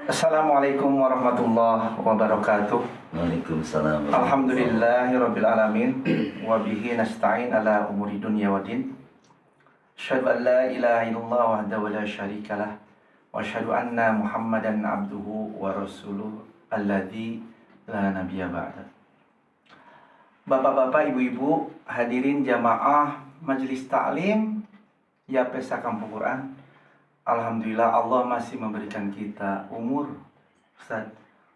Assalamualaikum warahmatullahi wabarakatuh. Waalaikumsalam. Alhamdulillahirabbil alamin wa bihi nasta'in ala umuri dunya waddin. Asyhadu an la ilaha illallah wahdahu la syarikalah wa asyhadu anna Muhammadan abduhu wa rasuluh alladzi la nabiyya ba'da. Bapak-bapak, ibu-ibu, hadirin jamaah majelis taklim YAPESA Kampung Quran. Alhamdulillah Allah masih memberikan kita umur, Ustaz,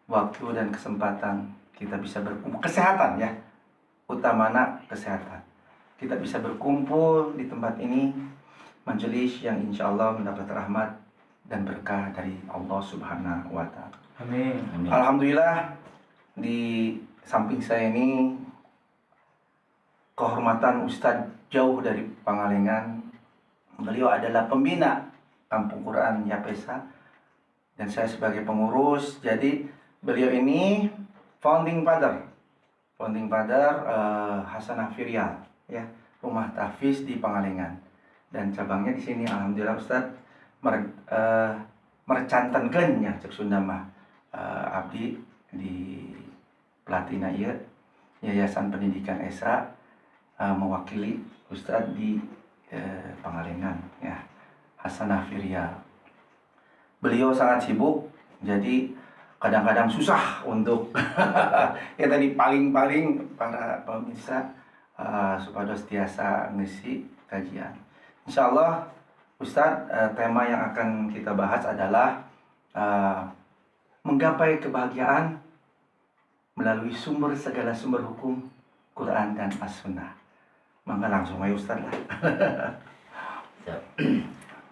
waktu dan kesempatan kita bisa berkumpul, kesehatan ya, utamanya kesehatan. Kita bisa berkumpul di tempat ini, majelis yang insya Allah mendapat rahmat dan berkah dari Allah Subhanahu wa Ta'ala. Amin. Alhamdulillah, di samping saya ini kehormatan Ustadz jauh dari Pangalengan. Beliau adalah pembina Kampung Quran YAPESA dan saya sebagai pengurus. Jadi beliau ini founding father Hasanah Firial ya, rumah tahfiz di Pangalengan dan cabangnya di sini. Alhamdulillah Ustaz merecantankeun nya cek Sunda mah abdi di Platina ieu Yayasan Pendidikan Esa, mewakili Ustaz di Pangalengan ya, Hasanah Firial. Beliau sangat sibuk, jadi kadang-kadang susah untuk ya tadi paling para pemirsa supados tiasa ngisi kajian. Insya Allah Ustadz, tema yang akan kita bahas adalah menggapai kebahagiaan melalui segala sumber hukum Quran dan As-Sunnah. Maka langsung aja Ustadz lah.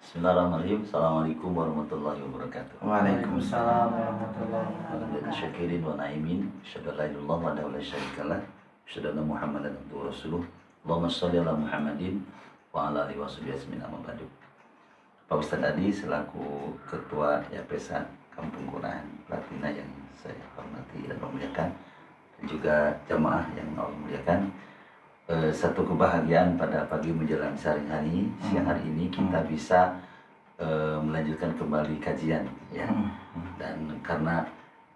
Bismillahirrahmanirrahim. Assalamualaikum warahmatullahi wabarakatuh. Waalaikumsalam warahmatullahi Alhamdulillah syakirin wa na'imin. Asyhadu an la ilaha illallah wahdahu la syarikalah. Asyhadu anna Muhammadan abduhu wa rasuluh. Allahumma shalli ala Muhammadin wa ala alihi washabihi ajmain, amma ba'du. Pak Ustadz Adi selaku Ketua YAPESA Kampung Quran Platina yang saya hormati dan memuliakan, dan juga jamaah yang Allah muliakan. Satu kebahagiaan pada pagi menjelang siang hari ini kita bisa melanjutkan kembali kajian ya. Dan karena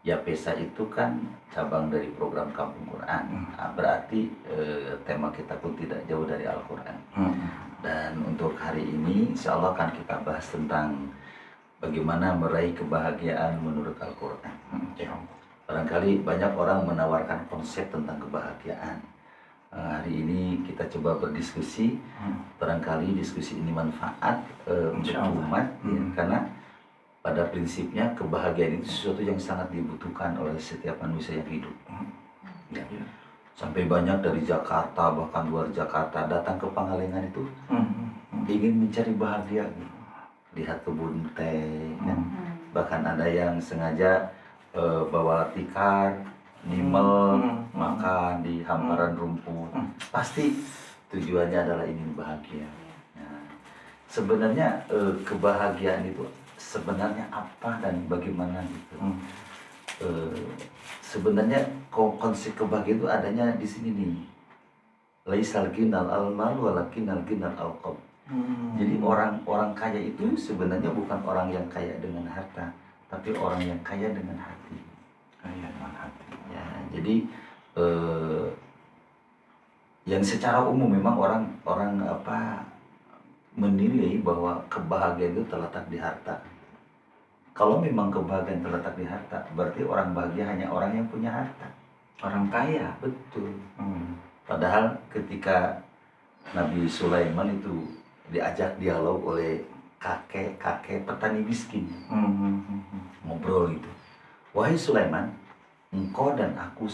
YAPESA itu kan cabang dari program Kampung Quran, berarti tema kita pun tidak jauh dari Al-Quran. Dan untuk hari ini insya Allah akan kita bahas tentang bagaimana meraih kebahagiaan menurut Al-Quran. Barangkali banyak orang menawarkan konsep tentang kebahagiaan. Hari ini kita coba berdiskusi, barangkali diskusi ini manfaat untuk umat ya, karena pada prinsipnya kebahagiaan itu sesuatu yang sangat dibutuhkan oleh setiap manusia yang hidup ya. Sampai banyak dari Jakarta bahkan luar Jakarta datang ke Pangalengan itu ingin mencari bahagia gitu. Lihat kebun teh kan? Bahkan ada yang sengaja bawa tikar, nimel, makan di hamparan rumput. Pasti tujuannya adalah ingin bahagia. Nah, sebenarnya kebahagiaan itu sebenarnya apa dan bagaimana gitu. Sebenarnya konsep kebahagiaan itu adanya di sini nih. Laisal ginal al-mal walakinal ginal al-qalb. Jadi orang kaya itu sebenarnya bukan orang yang kaya dengan harta, tapi orang yang kaya dengan hati. Kaya dengan hati. Ya, jadi yang secara umum memang orang menilai bahwa kebahagiaan itu terletak di harta. Kalau memang kebahagiaan terletak di harta, berarti orang bahagia hanya orang yang punya harta, orang kaya. Betul. Padahal ketika Nabi Sulaiman itu diajak dialog oleh kakek petani miskin, ngobrol gitu. Wahai Sulaiman, engkau dan aku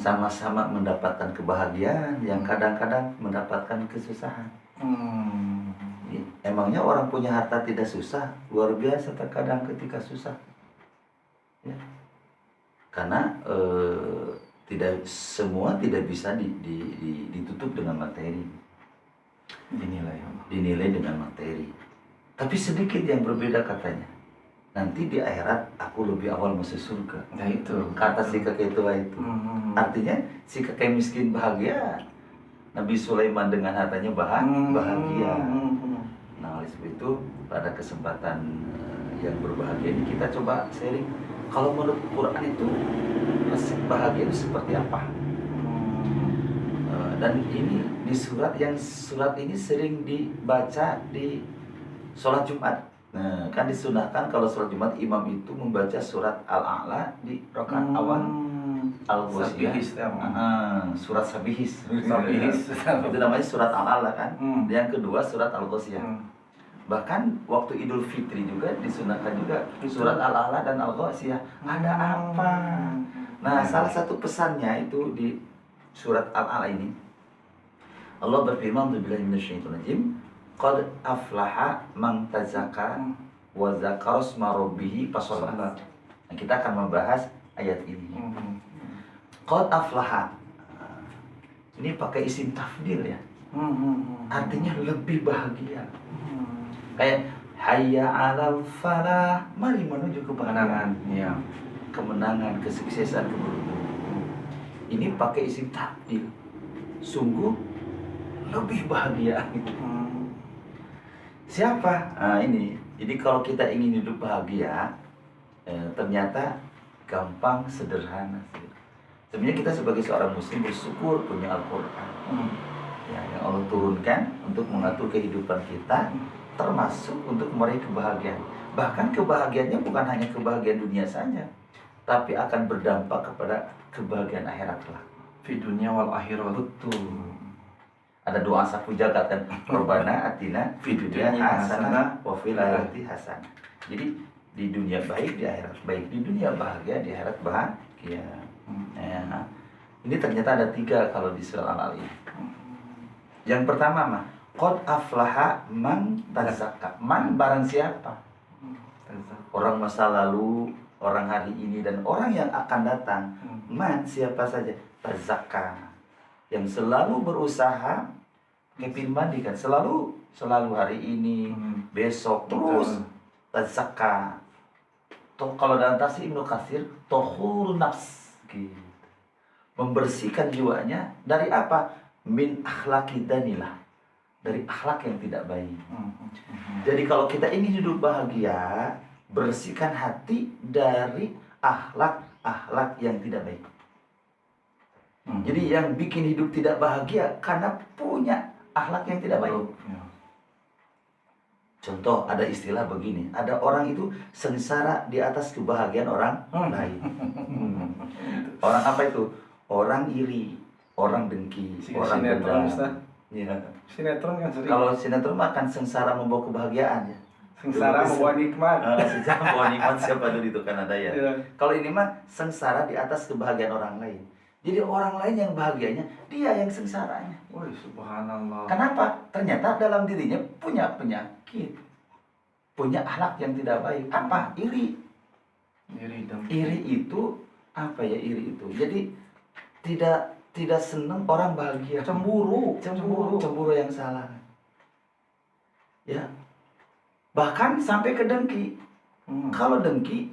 sama-sama mendapatkan kebahagiaan yang kadang-kadang mendapatkan kesusahan. Emangnya orang punya harta tidak susah? Luar biasa terkadang ketika susah ya. Karena tidak semua tidak bisa ditutup dengan materi, dinilai dengan materi. Tapi sedikit yang berbeda katanya. Nanti di akhirat aku lebih awal masuk surga. Nah itu kata si kakek tua itu. Artinya si kakek miskin bahagia, Nabi Sulaiman dengan hartanya bahagia. Nah oleh sebab itu pada kesempatan yang berbahagia ini kita coba sharing. Kalau menurut Quran itu resep bahagia itu seperti apa? Dan ini di surat ini sering dibaca di sholat Jumat. Nah, kan disunahkan kalau sholat Jumat imam itu membaca surat Al-A'la di rakaat awal, Al-Ghasyiyah, surat Sabihis. Itu namanya surat Al-A'la kan. Yang kedua surat Al-Ghasyiyah. Bahkan waktu Idul Fitri juga disunahkan juga surat Al-A'la dan Al-Ghasyiyah. Ada apa? Nah, salah satu pesannya itu di surat Al-A'la ini. Allah berfirman, "Billahi minasyaitonir rajim. Qad aflaha man tazakka wa dzakara isma rabbih fasalla." Nah, kita akan membahas ayat ini. Qad aflaha. Ini pakai isim tafdil ya. Artinya lebih bahagia. Kayak hayya 'alal falah, mari menuju kemenangan. Ya. Kemenangan, kesuksesan, keberuntungan. Ini pakai isim tafdil. Sungguh lebih bahagia. Siapa? Nah, ini. Jadi kalau kita ingin hidup bahagia, ternyata gampang, sederhana. Sebenarnya kita sebagai seorang muslim bersyukur punya Al-Quran. Ya, yang Allah turunkan untuk mengatur kehidupan kita, termasuk untuk meraih kebahagiaan. Bahkan kebahagiaannya bukan hanya kebahagiaan dunia saja, tapi akan berdampak kepada kebahagiaan akhirat kelak. Fi dunya wal akhirah. Betul. Ada doa sapu jagat kan, Rabbana atina fid dunya hasanah wa fil akhirati hasanah. Jadi di dunia baik, di akhirat baik. Di dunia bahagia, di akhirat bahagia. Nah, ini ternyata ada 3 kalau di surah Al-A'la ini. Yang pertama mah qad aflaha man tazakka. Man barang siapa? Orang masa lalu, orang hari ini, dan orang yang akan datang. Man siapa saja? Tazakka. Yang selalu berusaha kepin mandi kan, selalu hari ini, besok terus tazakka. Kalau dalam tafsir Ibnu Katsir, tohur nafs gitu. Membersihkan jiwanya dari apa? Min akhlaki danilah, dari akhlak yang tidak baik. Jadi kalau kita ingin hidup bahagia, bersihkan hati dari akhlak yang tidak baik. Jadi yang bikin hidup tidak bahagia karena punya akhlak yang tidak baik. Contoh, ada istilah begini, ada orang itu sengsara di atas kebahagiaan orang lain. Orang apa itu? Orang iri, orang dengki, orang dendam. Ya. Sinetron kan sering. Kalau sinetron makan sengsara membawa kebahagiaan ya. Sengsara membawa nikmat. Sengsara membawa nikmat siapa dulu itu kan ada ya. Kalau ini mah sengsara di atas kebahagiaan orang lain. Jadi orang lain yang bahagianya, dia yang sengsaranya. Woi, subhanallah. Kenapa? Ternyata dalam dirinya punya penyakit, punya akhlak yang tidak baik. Apa? Iri. Iri itu apa ya? Iri itu. Jadi tidak senang orang bahagia. Cemburu yang salah. Ya. Bahkan sampai ke dengki. Kalau dengki,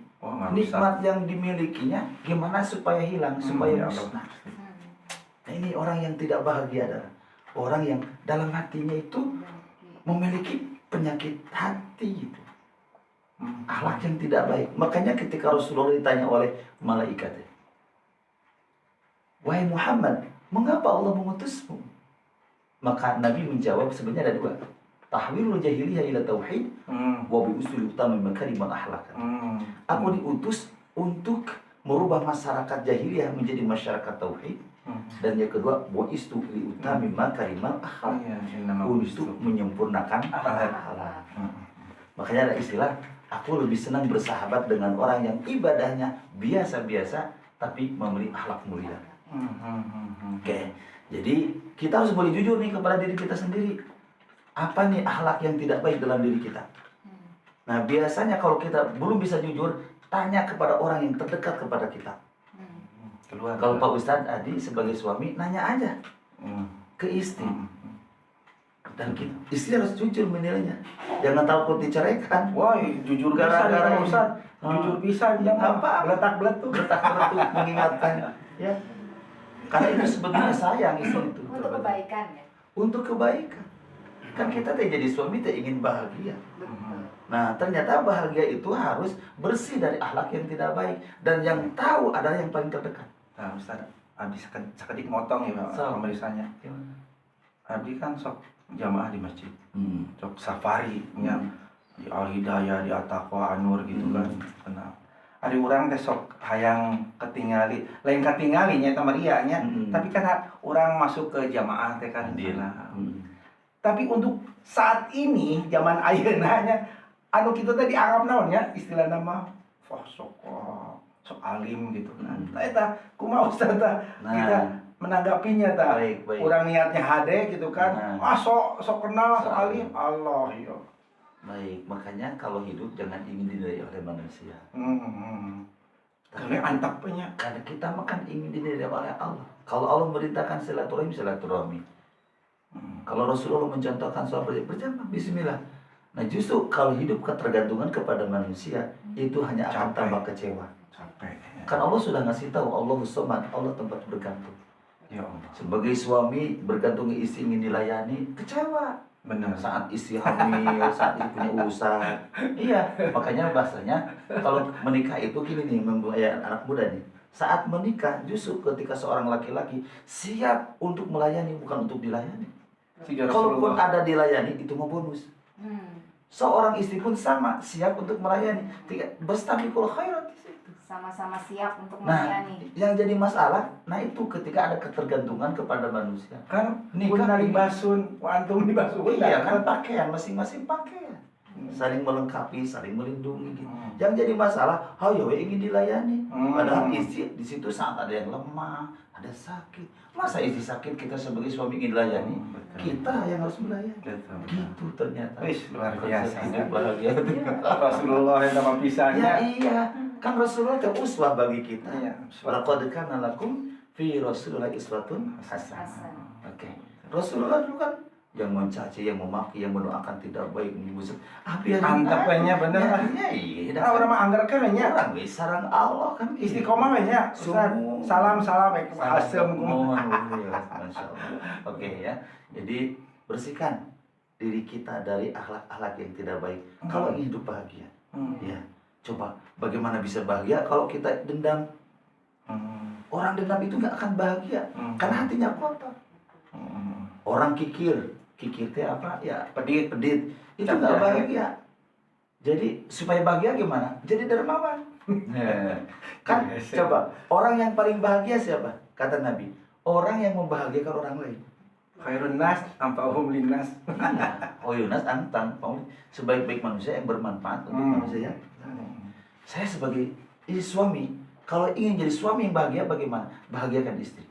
nikmat yang dimilikinya gimana supaya hilang, supaya musnah. Nah, ini orang yang tidak bahagia adalah orang yang dalam hatinya itu memiliki penyakit hati itu. Akhlak yang tidak baik. Makanya ketika Rasulullah ditanya oleh malaikat, "Wahai Muhammad, mengapa Allah mengutusmu?" Maka Nabi menjawab sebenarnya ada 2. Tahwilul jahiliyah ila tauhid wa bi usul utama makarimal akhlak. Aku diutus untuk merubah masyarakat jahiliyah menjadi masyarakat tauhid. Dan yang kedua, wa istu li utami makarimal akhlak. Untuk menyempurnakan akhlak. Makanya ada istilah, aku lebih senang bersahabat dengan orang yang ibadahnya biasa-biasa tapi memiliki akhlak mulia. Oke. Jadi kita harus boleh jujur nih kepada diri kita sendiri. Apa nih akhlak yang tidak baik dalam diri kita? Nah, biasanya kalau kita belum bisa jujur, tanya kepada orang yang terdekat kepada kita. Kalau Pak Ustadz Adi sebagai suami, nanya aja ke istri. Dan istri harus jujur menilainya. Jangan takut diceraikan. Wah, jujur gara-gara Ustaz. Jujur bisa dia apa? Beletak-beletuk mengingatkan. Ya. Karena itu sebetulnya sayang istri itu. Untuk kebaikan ya. Untuk kebaikan. Kan kita teh jadi suami teh ingin bahagia. Nah, ternyata bahagia itu harus bersih dari akhlak yang tidak baik, dan yang tahu adalah yang paling terdekat. Nah, Ustaz, abdi sakedik motong ya So. pemeriksaannya. Gimana? Abdi kan sok jamaah di masjid, Hmm. sok safari nya di Al Hidayah, di At-Taqwa, Anur gitu kan. Kenal. Ari urang teh sok hayang ketingali, lain ketingali nya eta Maria nya, tapi kan urang masuk ke jamaah teh kan Hadir. sana. Tapi untuk saat ini zaman ayeuna nya anu kitu teh dianggap naon ya istilah nama sok alim gitu kan. Tah eta kumaha Ustaz tah kita menanggapinya tah. Baik. Urang niatnya hade gitu kan. Sok kenal, sok alim. Alim. Allah ya. Baik, makanya kalau hidup jangan ingin dinilai oleh manusia. Karena antapnya. Karena kita makan ingin dinilai oleh Allah. Kalau Allah merintahkan silaturahmi. Kalau Rasulullah mencontohkan soal berjamaah, bismillah. Nah, justru kalau hidup ketergantungan kepada manusia, itu hanya akan tambah kecewa. Capek. Kan Allah sudah ngasih tahu, Allahus Somad, Allah tempat bergantung. Ya Allah. Sebagai suami bergantung istri ingin dilayani, kecewa. Benar. Saat istri hamil, saat istri punya usaha. Iya, makanya bahasanya kalau menikah itu gini nih, membayar anak muda nih. Saat menikah, justru ketika seorang laki-laki siap untuk melayani, bukan untuk dilayani. Kalaupun ada dilayani, itu mau bonus. Seorang istri pun sama, siap untuk melayani. Berstabiqul khairat di situ. Sama-sama siap untuk Nah, melayani. yang jadi masalah, nah itu ketika ada ketergantungan kepada manusia. Kan Nikah nikah libasun, wa antum libasun. Iya kan, pakaian masing-masing pakaian. Saling melengkapi, saling melindungi gitu. Yang jadi masalah, ingin dilayani. Padahal istri di situ saat ada yang lemah, ada sakit. Masa istri sakit kita sebagai suami ingin dilayani? Kita yang harus melayani. Gitu ternyata. Wis luar biasa. Hidup bahagia. Rasulullah yang sama Ya pisahnya. iya, kan Rasulullah itu uswah bagi kita. Iya. Walaqad kana lakum fi Rasulillah iswatun hasanah. Hasan. Oke. Rasulullah dulu kan yang mencaci, yang memaki, yang mendoakan tidak baik, menyebut biar Antepnya bener. Ya iya. Nah, orang mah anggarkan nya. Orang wis sareng Allah kan Istiqomah we nya. Ustaz. Salam asem kumaha. Masya Allah. Oke ya. Jadi bersihkan diri kita dari akhlak-akhlak yang tidak baik. Kalau ingin hidup bahagia, ya coba bagaimana bisa bahagia kalau kita dendam. Orang dendam itu nggak akan bahagia, karena hatinya kotor. Orang kikir teh apa? Ya pedit, itu nggak bahagia. Jadi supaya bahagia gimana? Jadi dermawan. Kan coba orang yang paling bahagia siapa? Kata Nabi, orang yang membahagiakan orang lain. Khairun nas anfa'uhum linnas. Oh Yunas antang, sebaik-baik manusia yang bermanfaat untuk manusia. Saya sebagai suami, kalau ingin jadi suami yang bahagia, bagaimana? Bahagiakan istri.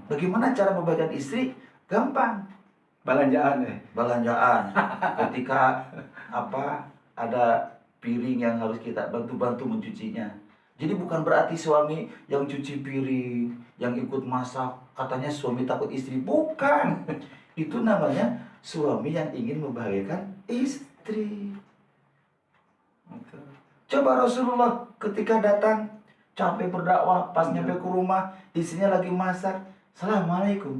Bagaimana cara membahagiakan istri? Gampang. Balanjaan Balanjaan. Ketika ada piring yang harus kita bantu mencucinya. Jadi bukan berarti suami yang cuci piring, yang ikut masak, katanya suami takut istri. Bukan. Itu namanya suami yang ingin membahagiakan istri. Coba Rasulullah ketika datang capek berdakwah, pas nyampe ke rumah, istrinya lagi masak. Assalamualaikum.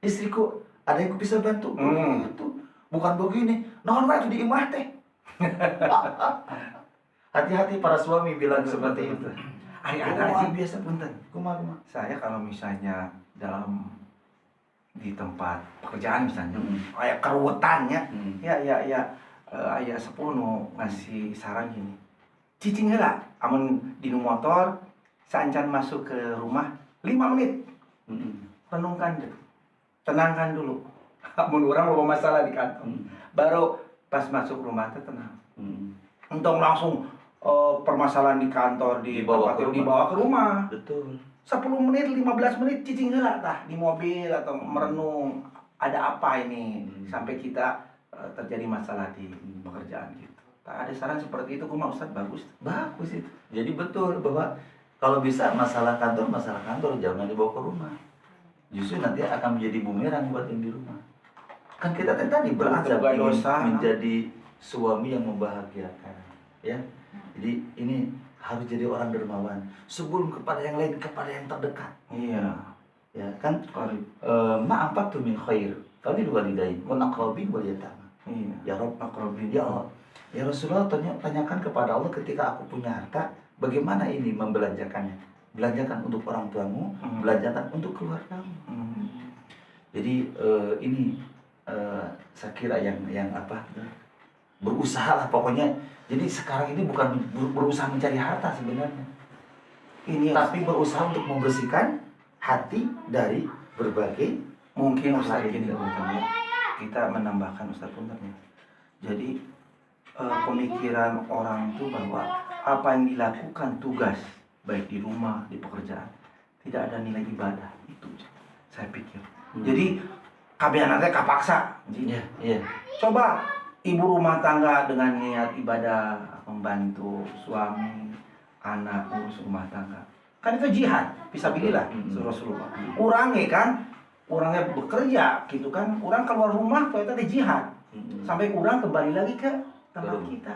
Istriku, ada yang bisa bantu? Itu bukan begini. Naon wae itu di imah teh. Hati-hati para suami bilang seperti itu. Ada biasa punten. Kumaha. Saya kalau misalnya dalam di tempat pekerjaan misalnya, kayak keruwetannya, ya aya sepuno ngasih saran gini. Cicing heula, amun di motor sancan masuk ke rumah 5 menit. Renungkan dulu. Tenangkan dulu. Amun orang bawa masalah di kantor. Baru pas masuk rumah teh tenang. Untung langsung permasalahan di kantor dibawa ke rumah. Betul. 10 menit, 15 menit cicing heula tah di mobil atau merenung ada apa ini sampai kita terjadi masalah di pekerjaan gitu. Ada saran seperti itu kumaha Ustaz? Bagus itu. Jadi betul bahwa kalau bisa masalah kantor jangan dibawa ke rumah. Justru nanti akan menjadi bumerang buat yang di rumah. Kan kita tadi berazam menjadi suami yang membahagiakan, ya. Jadi ini harus jadi orang dermawan sebelum kepada yang lain, kepada yang terdekat. Iya. Ya kan? Ma'afatu min khair Fadil walidain wal aqrabin wal yatama. Iya. Ya Rabb, Akrabin. ya Allah. Ya Rasulullah, tanyakan kepada Allah ketika aku punya harta, bagaimana ini membelanjakannya? Belanjakan untuk orang tuamu, belanjakan untuk keluargamu. Jadi ini saya kira yang apa? Berusaha lah pokoknya. Jadi sekarang ini bukan berusaha mencari harta sebenarnya. Ini Tapi berusaha untuk membersihkan hati dari berbagai mungkin Ustaz lain. gini teman-teman, kita menambahkan Ustaz punten ya. Jadi pemikiran orang itu bahwa apa yang dilakukan tugas baik di rumah, di pekerjaan, tidak ada nilai ibadah itu saya pikir. Jadi kabian nanti kapaksa. Iya, iya. Coba ibu rumah tangga dengan niat ibadah membantu suami, anak, urus rumah tangga. Kan itu jihad, fisabilillah Rasulullah. Orangnya kan, orangnya bekerja gitu kan, orang keluar rumah ternyata ada jihad. Sampai orang kembali lagi ke tempat kita.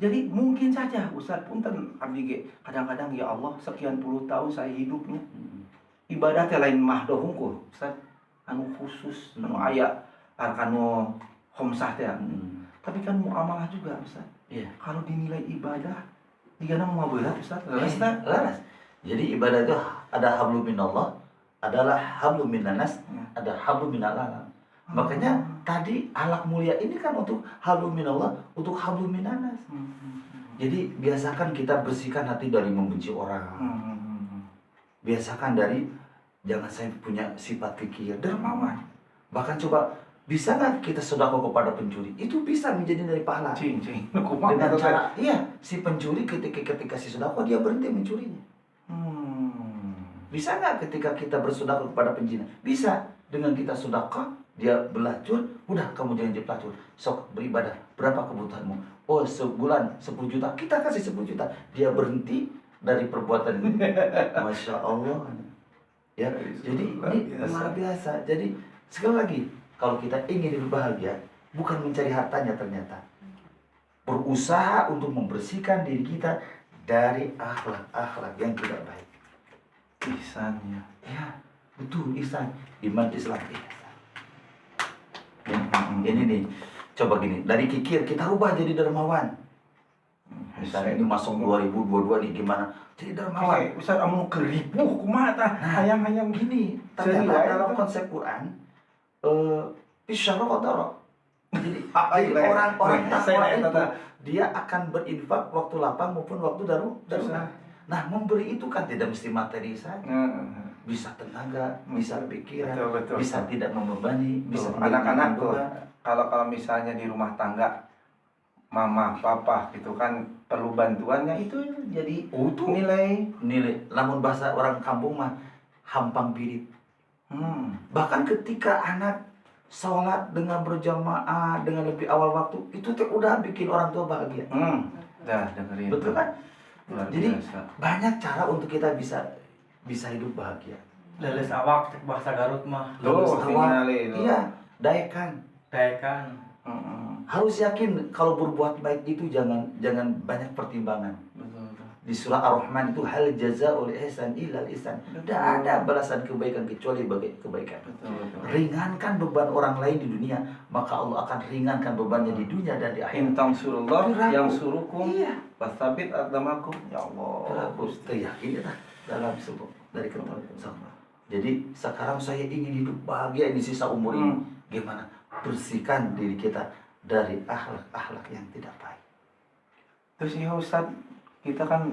Jadi mungkin saja Ustaz punten abdi ge kadang-kadang ya Allah sekian puluh tahun saya hidupnya ibadah teh lain mah doh hungkul Ustaz anu khusus anu aya anu khomsah teh. Tapi kan muamalah juga Ustaz. Iya. Kalau dinilai ibadah digana mau berat Ustaz. Laras. Jadi ibadah itu ada hablum minallah, adalah hablum minanas, ada hablum minal alam. Makanya tadi alak mulia ini kan untuk hablum minallah, untuk hablum minanas. Jadi biasakan kita bersihkan hati dari membenci orang. Biasakan dari jangan saya punya sifat kikir, dermawan. Bahkan coba bisa nggak kita sedekah kepada pencuri? Itu bisa menjadi dari pahala. Cing. Dengan cara, iya, si pencuri ketika si sedekah dia berhenti mencurinya. Bisa nggak ketika kita bersedekah kepada penjina? Bisa. Dengan kita sedekah, dia belacur, udah kamu jangan jadi pelacur. Sok beribadah. Berapa kebutuhanmu? Oh, sebulan 10 juta. Kita kasih 10 juta. Dia berhenti dari perbuatan itu. Masya Allah. Ya, jadi ini luar biasa. Jadi sekali lagi, kalau kita ingin hidup bahagia, bukan mencari hartanya ternyata. Berusaha untuk membersihkan diri kita dari akhlak-akhlak yang tidak baik. Ihsannya. Ya, betul, ihsan. Iman Islam ihsan. Ini nih, coba gini, dari kikir kita rubah jadi dermawan. Misalnya ini masuk 2022 nih gimana? Jadi dermawan. Ustaz amun keripuh kumaha tah hayang-hayang Gini, ternyata dalam konsep Quran isyara qadara. Jadi orang-orang takwa itu dia akan berinfak waktu lapang maupun waktu darurat. Nah, memberi itu kan tidak mesti materi saja. Bisa tenaga, bisa pikiran, betul. bisa tidak membebani, bisa anak-anak tuh. Kalau misalnya di rumah tangga mama, papa gitu kan perlu bantuannya itu jadi nilai. Namun bahasa orang kampung mah hampang pirit. Bahkan ketika anak sholat dengan berjamaah dengan lebih awal waktu itu udah bikin orang tua bahagia. Dah dengerin. Betul kan? Jadi biasa. banyak cara untuk kita bisa hidup bahagia. Leles awak cek bahasa Garut mah. Iya, daekan. Harus yakin kalau berbuat baik itu jangan banyak pertimbangan. Betul. Di surah Ar-Rahman itu hal jazaa'ul ihsan illal ihsan. Tidak ada balasan kebaikan kecuali kebaikan. Betul. Ringankan beban orang lain di dunia, maka Allah akan ringankan bebannya di dunia dan di akhirat. Intang surullah yang surukum. Iya. Wasabit aqdamakum. Ya Allah. Terus yakin ya dalam sebuah dari ketemu sama. Jadi sekarang saya ingin hidup bahagia di sisa umur ini. Gimana? Bersihkan diri kita dari akhlak-akhlak yang tidak baik. Terus ya Ustaz, kita kan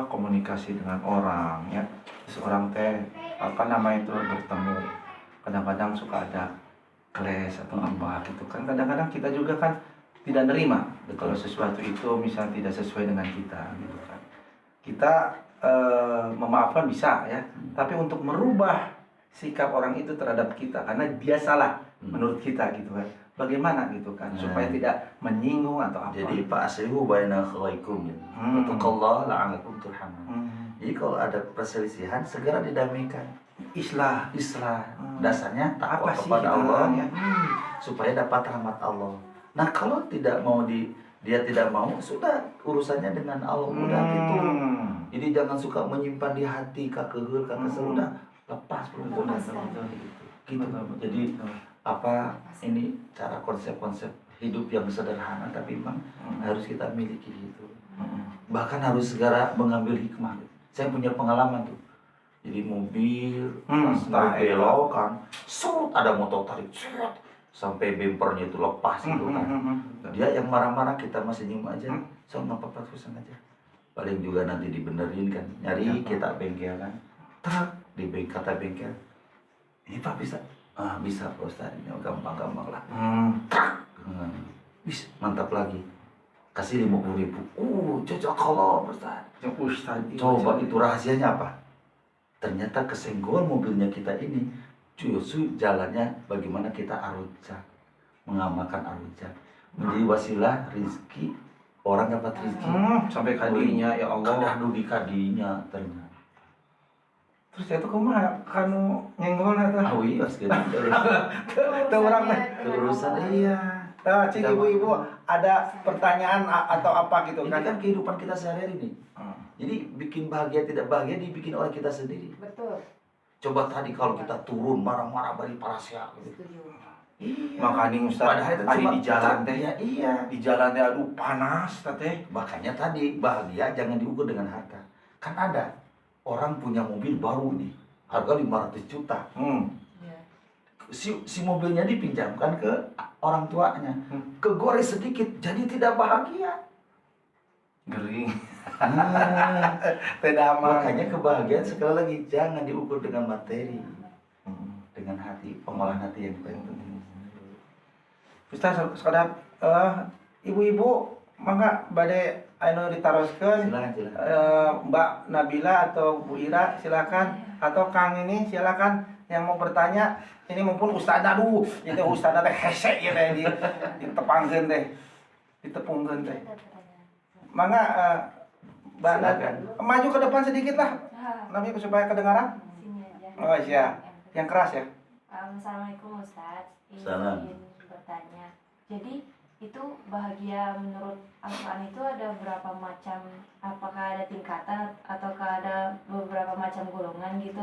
komunikasi dengan orang ya. Seorang teh itu bertemu. Kadang-kadang suka ada clash atau apa gitu kan. Kadang-kadang kita juga kan tidak nerima kalau sesuatu itu misalnya tidak sesuai dengan kita gitu kan. Kita memaafkan bisa ya, tapi untuk merubah sikap orang itu terhadap kita karena dia salah menurut kita gitu kan. Bagaimana gitu kan supaya tidak menyinggung atau apa. Jadi Pak Aslihu baina khawaikum ya. Wattaqullah la'alakum turhamun. Jadi kalau ada perselisihan segera didamaikan. Islah. Dasarnya takwa kepada Allah ya. Supaya dapat rahmat Allah. Nah, kalau tidak mau dia tidak mau, sudah urusannya dengan Allah udah gitu. Jadi jangan suka menyimpan di hati kakeuheul kakesel udah lepas belum Lepaskan. gitu. Jadi apa ini cara konsep-konsep hidup yang sederhana tapi memang harus kita miliki gitu. Bahkan harus segera mengambil hikmah. Saya punya pengalaman tuh. Jadi mobil pas mau belok kan, ada motor tarik, sampai bempernya itu lepas gitu kan. Dia yang marah-marah, kita masih nyium aja, so nggak apa-apa terusan aja. Paling juga nanti dibenerin kan, nyari kita bengkel kan, truk di kata bengkel. Ini Pak bisa? Ah bisa Pak Ustadz, ini gampang-gampang lah. Bisa, mantap lagi. Kasih 50.000. Cocok kalau Ustadz. Coba itu rahasianya apa? Ternyata kesenggol mobilnya kita ini justru jalannya bagaimana kita arujak, mengamalkan arujak, menjadi wasilah rizki, orang dapat rizki sampai kadinya ya Allah. Kadah di kadinya ternyata. Terus itu kumaha kanu nyenggol eta. Oh iya sekarang Tuh orang terusan iya. Nah, cik ibu-ibu ada pertanyaan atau apa gitu Ini kan? kan kehidupan kita sehari-hari nih. Jadi bikin bahagia tidak bahagia dibikin oleh kita sendiri. Betul. Coba tadi kalau kita turun marah-marah balik parasia gitu. Setuju. Iya. Makanya Ustaz Padahal itu tadi cuma di jalan teh. Ya, iya. Di jalan teh aduh panas teh. Makanya tadi bahagia jangan diukur dengan harta. Kan ada orang punya mobil baru nih, harga 500 juta. Ya. Si mobilnya dipinjamkan ke orang tuanya. Kegores sedikit jadi tidak bahagia. Gering. Tidak aman. Makanya kebahagiaan sekali lagi jangan diukur dengan materi, dengan hati, pengolahan hati yang paling penting. Ustaz sekadar ibu-ibu mangga bade anu ditaroskeun. Silakan. Mbak Nabila atau Bu Ira silakan atau Kang ini silakan yang mau bertanya. Ini mumpun Ustaz aduh, itu Ustaz teh hese ya teh ditepangkeun teh. Ditepungkeun teh. Mangga Mbak Silakan. maju ke depan sedikit lah. Namanya supaya kedengaran. Sini aja. Oh iya. Yang keras ya. Assalamualaikum Ustaz. Salam. Ingin bertanya. Jadi itu bahagia menurut Al-Quran itu ada berapa macam? Apakah ada tingkatan ataukah ada beberapa macam golongan gitu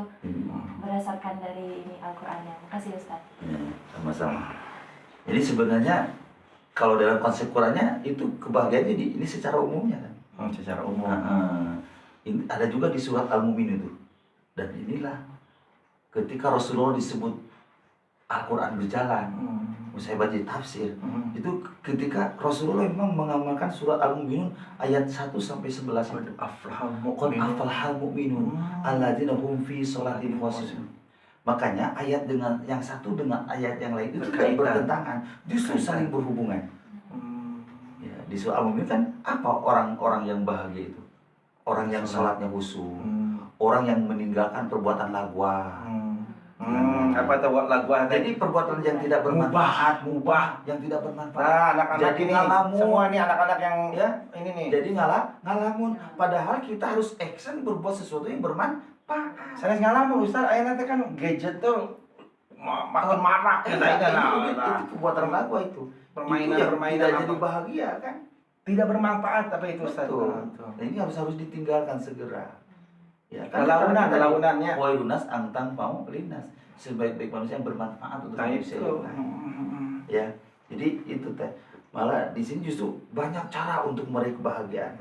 berdasarkan dari ini Al-Qurannya? Makasih Ustaz. Sama-sama. Jadi sebenarnya kalau dalam konsep Qurannya itu kebahagiaan ini secara umumnya kan. Secara umum. Ini ada juga di surat Al-Mu'min itu. Dan inilah ketika Rasulullah disebut Al-Quran berjalan. Saya baca tafsir. Itu ketika Rasulullah memang mengamalkan surat Al-Mu'minun ayat 1 sampai 11 itu. Aflahal Aflahal mu'minun alladzina hum fi sholatihim khashi'un. Makanya ayat dengan yang satu dengan ayat yang lain itu tidak bertentangan, justru saling berhubungan. Ya, di surah Al-Mu'min kan apa orang-orang yang bahagia itu? Orang yang sholatnya khusyuk, orang yang meninggalkan perbuatan lagwa. Apa tuh lagu Jadi perbuatan yang tidak bermanfaat, mubah. yang tidak bermanfaat. Nah, anak-anak Jadi ini ngalamun. semua nih anak-anak yang Ya, ini nih. jadi ngalamun. Padahal kita harus action berbuat sesuatu yang bermanfaat. Saya ngalamun Ustaz, ayeuna teh kan gadget tuh makin marak Itu perbuatan lagwa itu. Permainan-permainan tidak apa? jadi bahagia kan? Tidak bermanfaat tapi itu Ustaz. Betul. Nah, ini harus ditinggalkan segera. Ya Kelaunan-kelaunan-nya. Wahai lunas angtang mau linas. Sebaik-baik manusia yang bermanfaat untuk Nah, manusia. itu. Ya. Jadi itu teh. Malah di sini justru banyak cara untuk meraih kebahagiaan.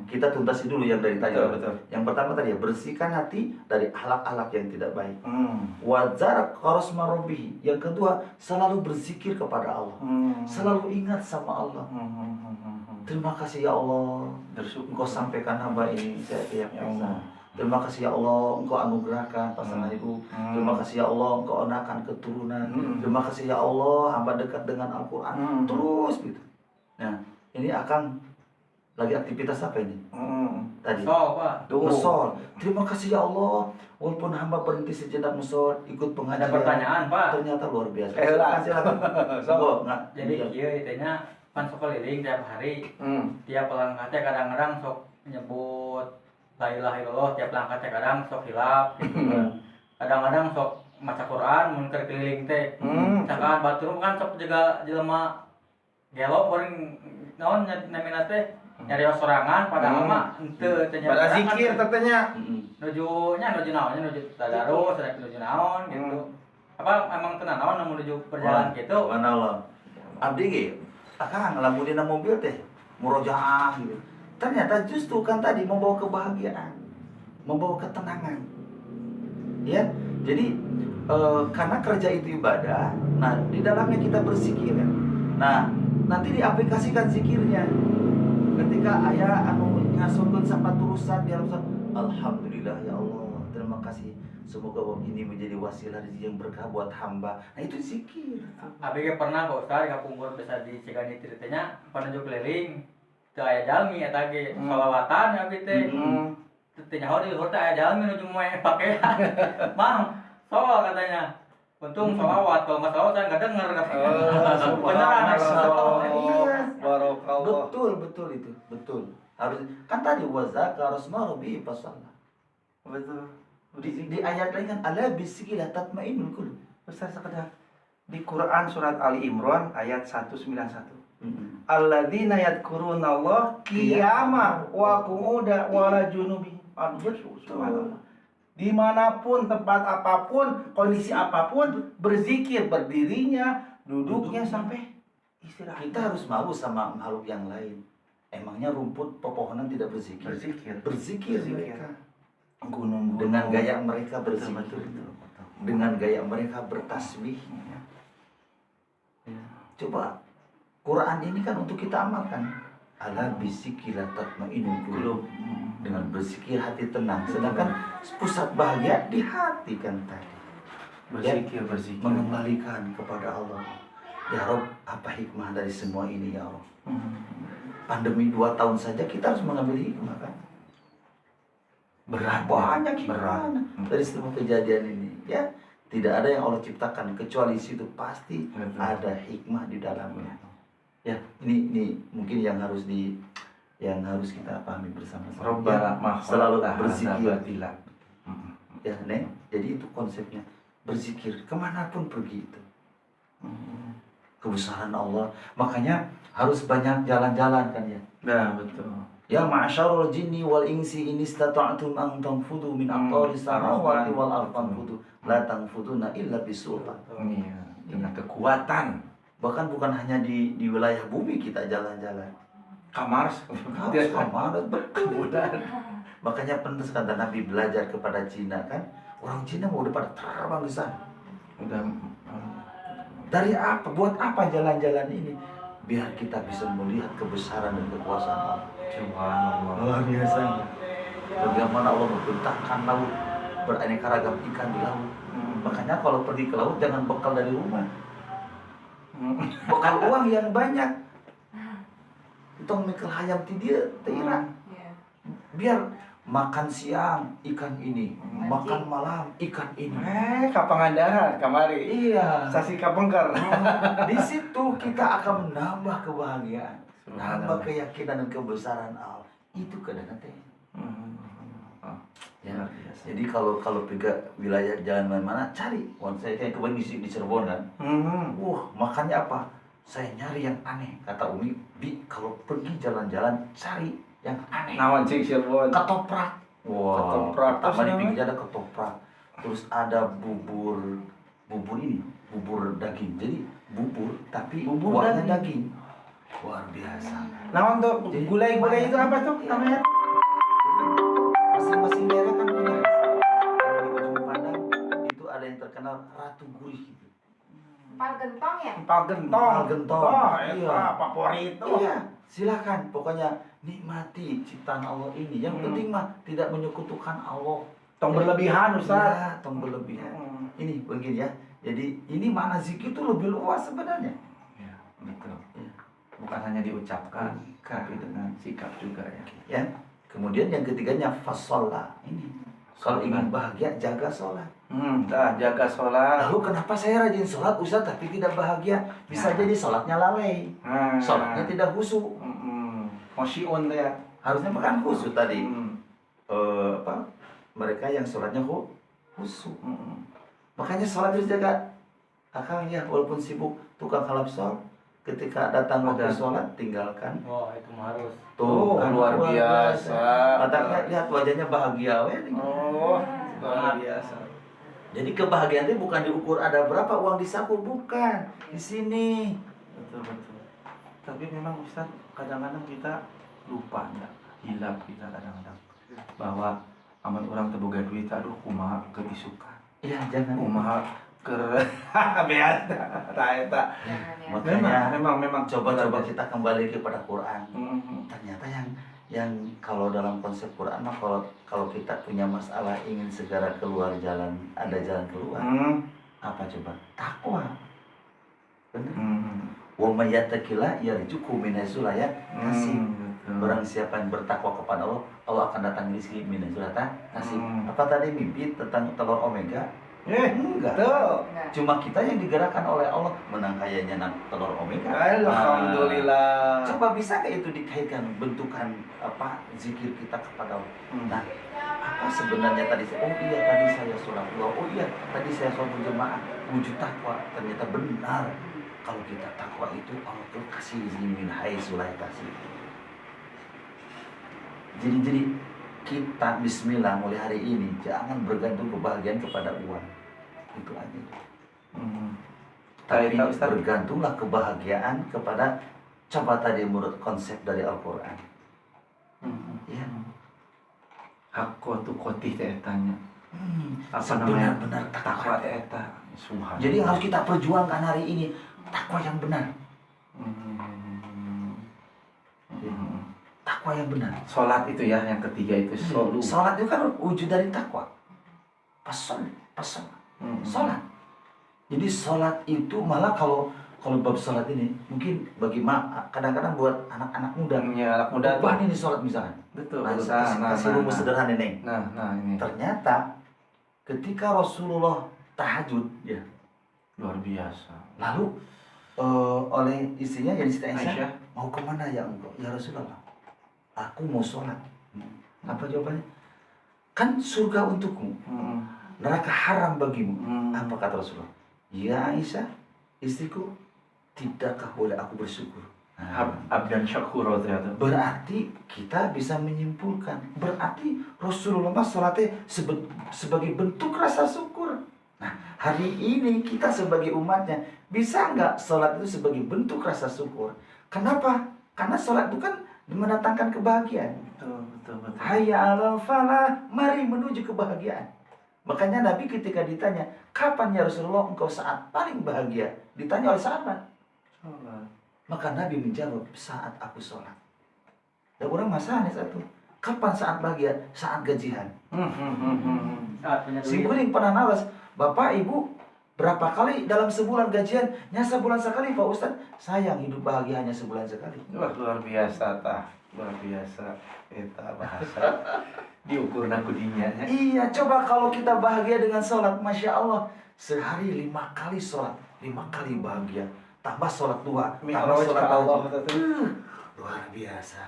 Kita tuntasin dulu yang dari tadi. Betul. Yang pertama tadi ya, bersihkan hati dari akhlak-akhlak yang tidak baik. Wajar qaros marobihi. Yang kedua, selalu berzikir kepada Allah. Selalu ingat sama Allah. Terima kasih ya Allah. Engkau sampaikan hamba ini saya tiap minggu. Terima kasih ya Allah, Engkau anugerahkan pasangan itu. Terima kasih ya Allah, Engkau enakan keturunan. Terima kasih ya Allah, hamba dekat dengan Al-Quran. Terus gitu. Nah, ini Akang lagi aktivitas apa ini? Tadi. Pak. Musol. Terima kasih ya Allah, walaupun hamba berhenti sejenak musol, ikut pengajian. Ada pertanyaan, Pak. Ternyata luar biasa. lah. Silakan. Monggo, nggak? Jadi ieu tanya pan sok keliling tiap hari. Tiap langkahnya kadang-kadang sok nyebut la ilaha illallah, tiap langkahnya kadang sok hilap gitu. Kadang-kadang sok maca Quran mun keur keliling teh. Misalkan batur kan sok juga jelema gelo kuring naon namina teh nyari sorangan padahal mah henteu teh Pada zikir tetenya. nuju naonnya nuju tadarus ada nuju naon gitu. Apa emang tenan naon menuju perjalanan gitu? Subhanallah. Abdi ge akang lamun dina mobil teh murojaah gitu. Ternyata justru kan tadi membawa kebahagiaan, membawa ketenangan. Ya. Jadi karena kerja itu ibadah, nah di dalamnya kita berzikir. Nah, nanti diaplikasikan zikirnya. Ketika ayah anu ngasungkeun sapaturusan di dalam alhamdulillah ya Allah, terima kasih. Semoga ini menjadi wasilah rezeki yang berkah buat hamba. Nah itu zikir. Abi ge pernah Pak Ustaz kapungkur bisa di Cigani ceritanya panuju keliling teu aya jalmi eta ge sholawatan abi teh. Teu nyaho di luhur teh aya jalmi nuju moe pakaian. Mang, sol katanya. Untung sholawat, kalau nggak sholawat saya nggak denger katanya. Beneran Iya. Barakallah. Betul itu, betul. Harus kan tadi wazaka rasma rabbi fasalla. Betul. Di ayat lain kan ala bisikila tatmainul qulub. Ustaz sekedar di Quran surat Ali Imran ayat 191. Alladzina yadhkurunallah qiyaman wa qu'udan wa ala junubihim. Subhanallah. Dimanapun, tempat apapun, kondisi apapun, berzikir berdirinya, duduknya sampai istirahat. Kita harus malu sama makhluk yang lain. Emangnya rumput pepohonan tidak berzikir? Berzikir mereka. Gunung-gunung Dengan gaya mereka berzikir. betul. Dengan gaya mereka bertasbih. Ya. Coba Quran ini kan untuk kita amalkan. Ala bisikila tatmainul qulub. Dengan berzikir hati tenang. Sedangkan pusat bahagia di hati kan tadi. Berzikir. Mengembalikan kepada Allah. Ya Rob, apa hikmah dari semua ini ya Rob? Pandemi 2 tahun saja kita harus mengambil hikmah kan? Berat. Banyak berat. hikmah dari semua kejadian ini ya. Tidak ada yang Allah ciptakan kecuali situ pasti Betul. ada hikmah di dalamnya. Ya, ini mungkin yang harus kita pahami bersama-sama. Rabbana Ya, selalu mahfal berzikir. tahatila. Ya, Neng. Jadi itu konsepnya. Berzikir kemanapun pergi itu. Kebesaran Allah. Makanya harus banyak jalan-jalan kan ya. Nah, betul. Ya ma'asyarul jinni wal insi in istata'tum an tanfudu min aqtaris samawati wal ardi tanfudu la tanfuduna illa bisultan. Iya, dengan kekuatan. Bahkan bukan hanya di wilayah bumi kita jalan-jalan. Kamar Harus kamar kemudian Makanya penting kata Nabi belajar kepada Cina kan. Orang Cina mau udah pada terbang ke sana. udah Dari apa? Buat apa jalan-jalan ini? Biar kita bisa melihat kebesaran dan kekuasaan Allah. subhanallah. Luar biasa. Bagaimana Allah membentangkan laut, beraneka ragam ikan di laut. Makanya kalau pergi ke laut jangan bekal dari rumah. Bekal uang yang banyak. Itong mikir hayam ti dia teira. Biar makan siang ikan ini, makan malam ikan ini. Kapangandaran kamari. Iya. Sasi Kapengker. Di situ kita akan menambah kebahagiaan, Subhanallah. nambah keyakinan dan kebesaran Allah. Itu kadang-kadang teh. Ya. Luar biasa. Jadi kalau pergi wilayah jalan mana-mana cari. Wan saya kayak kemarin di Cirebon kan. Makanya apa? Saya nyari yang aneh. Kata Umi, Bi kalau pergi jalan-jalan cari yang aneh. Nawan cik Cirebon. Ketoprak. Wah. Ketoprak. Pertama di Terus pinggirnya ada ketoprak. Terus ada bubur ini, bubur daging. Jadi bubur tapi Bubur kuahnya daging. daging. Luar biasa. Nawan tuh gulai-gulai itu apa tuh namanya? Masing-masing daerah kan punya khas. Kalau di Ujung Pandang itu ada yang terkenal Ratu Gurih gitu. Empal gentong ya? Empal gentong. Empal gentong. Oh, Iya. iya. Favorit. Iya, silakan. Pokoknya nikmati ciptaan Allah ini. Yang penting mah tidak menyekutukan Allah. Tong berlebihan, Ustaz. Ya, tong berlebihan. Ini begini ya. Jadi ini makna zikir itu lebih luas sebenarnya. Ya, betul. Ya. Bukan hanya diucapkan, tapi dengan sikap juga ya. Ya. Kemudian yang ketiganya fasolah ini. Kalau ingin bahagia jaga sholat. Jaga sholat. Lalu kenapa saya rajin sholat Ustaz tapi tidak bahagia? Bisa Nah. jadi sholatnya lalai. Sholatnya tidak khusyuk. Mosyiun tuh ya. Harusnya bukan khusyuk tadi. Hmm. Mereka yang sholatnya khusyuk. Makanya sholat harus jaga. Akang ya walaupun sibuk tukang halap sol, ketika datang waktu Ada. sholat tinggalkan. Wah, itu mah harus. Oh, kan luar biasa. Katanya lihat wajahnya bahagia we. Oh, luar biasa. Jadi kebahagiaan itu bukan diukur ada berapa uang di saku, bukan. Di sini. Betul betul. Tapi memang Ustaz kadang-kadang kita lupa enggak, hilap kita kadang-kadang bahwa aman orang terboga duit, aduh kumaha ketisukan. Ya, jangan. Kumaha ke biasa. Eta. Jangan ya. Makanya Memang coba-coba kita kembali kepada Quran. Mhm. Ternyata yang kalau dalam konsep Quran mah kalau kita punya masalah ingin segera keluar jalan, ada jalan keluar. Hmm. Apa coba? Takwa. Benar. Hmm. Wa may yattaqilla yarzuqhu min haitsu la yahtasib. Betul. Barang siapa yang bertakwa kepada Allah, Allah akan datang rezeki min haitsu la yahtasib. Apa tadi mimpi tentang telur omega? Enggak. Tuh. Enggak. Cuma kita yang digerakkan oleh Allah menang kayanya telur omega. Alhamdulillah. Coba bisa nggak itu dikaitkan bentukan apa zikir kita kepada Allah? Nah, apa sebenarnya tadi? Oh iya tadi saya sholat dua. Oh iya tadi saya sholat berjamaah. Wujud takwa ternyata benar. Kalau kita takwa itu Allah tuh kasih izin min haitsu la yahtasib. Jadi kita Bismillah mulai hari ini jangan bergantung kebahagiaan kepada uang. Itu aja. Tapi Baik, Ustaz. bergantunglah kebahagiaan kepada coba tadi menurut konsep dari Al-Quran. Ya. Hakku tu koti etanya. Apa Sebenar-benar takwa takwa. eta. Subhanallah. Jadi yang harus kita perjuangkan hari ini takwa yang benar. Takwa yang benar. Sholat itu ya yang ketiga itu solu. Salat itu kan wujud dari takwa. Pasal. Salat. Jadi salat itu malah kalau bab salat ini mungkin bagi kadang-kadang buat anak-anak muda. Ya, anak muda tuh. Wah ini salat misalkan. Betul. Nah, Bisa. kasih rumus sederhana nih. Nah, ini Ternyata ketika Rasulullah tahajud ya, luar biasa. lalu oleh istrinya yang Siti Aisyah, Aisyah. mau kemana ya engkau? Ya Rasulullah, aku mau sholat. Apa jawabannya? Kan surga untukmu, neraka haram bagimu. Apa kata Rasulullah? Ya Aisyah, istriku, tidakkah boleh aku bersyukur? Abdan syakur ternyata. Berarti kita bisa menyimpulkan, berarti Rasulullah sholatnya sebagai bentuk rasa syukur. Nah, hari ini kita sebagai umatnya bisa nggak sholat itu sebagai bentuk rasa syukur? Kenapa? Karena sholat itu kan mendatangkan kebahagiaan. Betul. Hayya 'alal falah, mari menuju kebahagiaan. Makanya Nabi ketika ditanya, kapan ya Rasulullah engkau saat paling bahagia? Ditanya oleh sahabat. Sholat. Maka Nabi menjawab, saat aku sholat. Dan orang masalahnya satu, kapan saat bahagia? Saat gajian. Saat punya duit. Singkuring pernah nawas, Bapak Ibu berapa kali dalam sebulan gajian? Nyasa bulan sekali Pak Ustadz. Sayang hidup bahagia hanya sebulan sekali. Wah, luar biasa tah. Luar biasa. Eta bahasa. Diukur naku dinyanya. Iya, coba kalau kita bahagia dengan sholat, Masya Allah. Sehari 5 kali sholat, 5 kali bahagia. Tambah sholat 2, tambah Mi'raj sholat ka Allah tahajud. Luar biasa.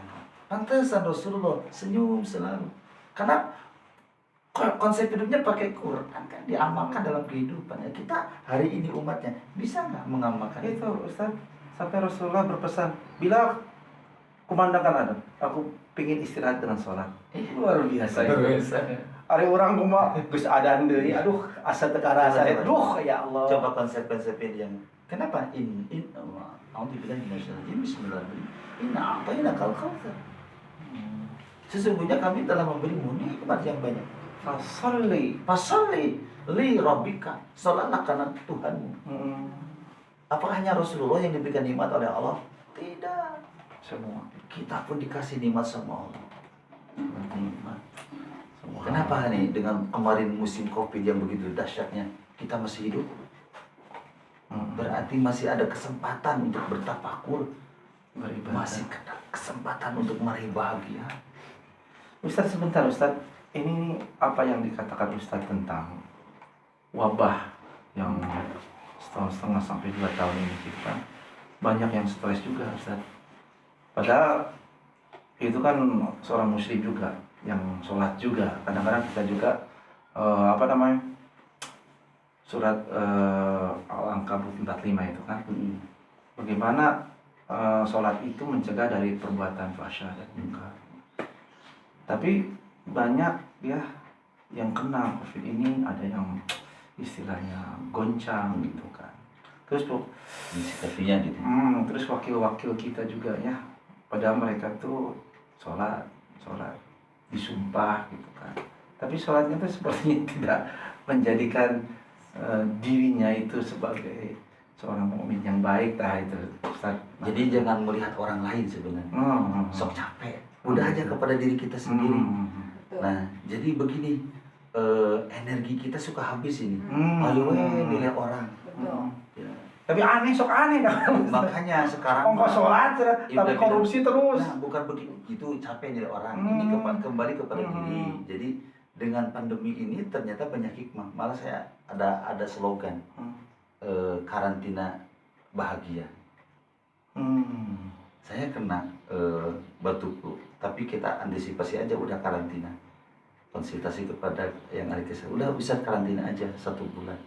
Pantesan Rasulullah senyum selalu. Karena konsep hidupnya pakai Quran kan diamalkan dalam kehidupan. Ya, kita hari ini umatnya bisa nggak mengamalkan itu? Itu Ustaz, sampai Rasulullah berpesan, bila kumandangkan Adam, aku pingin istirahat dengan sholat. Luar biasa. Ada orang kuma geus adan deui, aduh asa teu karasa. Duh ya Allah. Coba konsep-konsep ini yang kenapa Alhamdulillah Bismillahirrahmanirrahim. Inna a'tayna kal kautsar. Sesungguhnya kami telah memberimu nikmat yang banyak. Fasalli. Fasalli li rabbika. Salatlah karena Tuhanmu. Apakah hanya Rasulullah yang diberikan nikmat oleh Allah? Tidak. Semua. Kita pun dikasih nikmat sama Allah. Nikmat. Semua. Kenapa nih dengan kemarin musim Covid yang begitu dahsyatnya kita masih hidup? Berarti masih ada kesempatan untuk bertafakur, Beribadah. masih ada kesempatan untuk meraih bahagia. Ustaz sebentar Ustaz, ini apa yang dikatakan Ustaz tentang wabah yang setengah sampai 2 tahun ini kita banyak yang stres juga Ustaz. Padahal itu kan seorang muslim juga yang sholat juga. Kadang-kadang kita juga surat Al-Ankabut 45 itu kan. bagaimana sholat itu mencegah dari perbuatan fahsya dan munkar. Tapi banyak ya yang kena COVID ini, ada yang istilahnya goncang gitu kan. Terus Disikapinya gitu. terus wakil-wakil kita juga ya, padahal mereka tuh sholat disumpah gitu kan. Tapi sholatnya tuh sepertinya tidak menjadikan dirinya itu sebagai seorang mukmin yang baik itu Ustaz. Jadi jangan melihat orang lain sebenarnya. Sok capek. Udah aja kepada diri kita sendiri. Betul. Nah, jadi begini, energi kita suka habis ini. Hmm. Ayo nilai orang. Betul. Ya. Tapi sok aneh kan. Makanya sekarang Ongkos sholat, Ya, tapi udah korupsi terus. Nah, bukan begitu, itu capek nilai orang. Ini kembali kepada diri. Jadi dengan pandemi ini ternyata banyak hikmah. Malah saya ada slogan karantina bahagia. Saya kena batuk flu, tapi kita antisipasi aja, udah karantina. Konsultasi kepada yang ahli kesehatan, udah bisa karantina aja 1 bulan.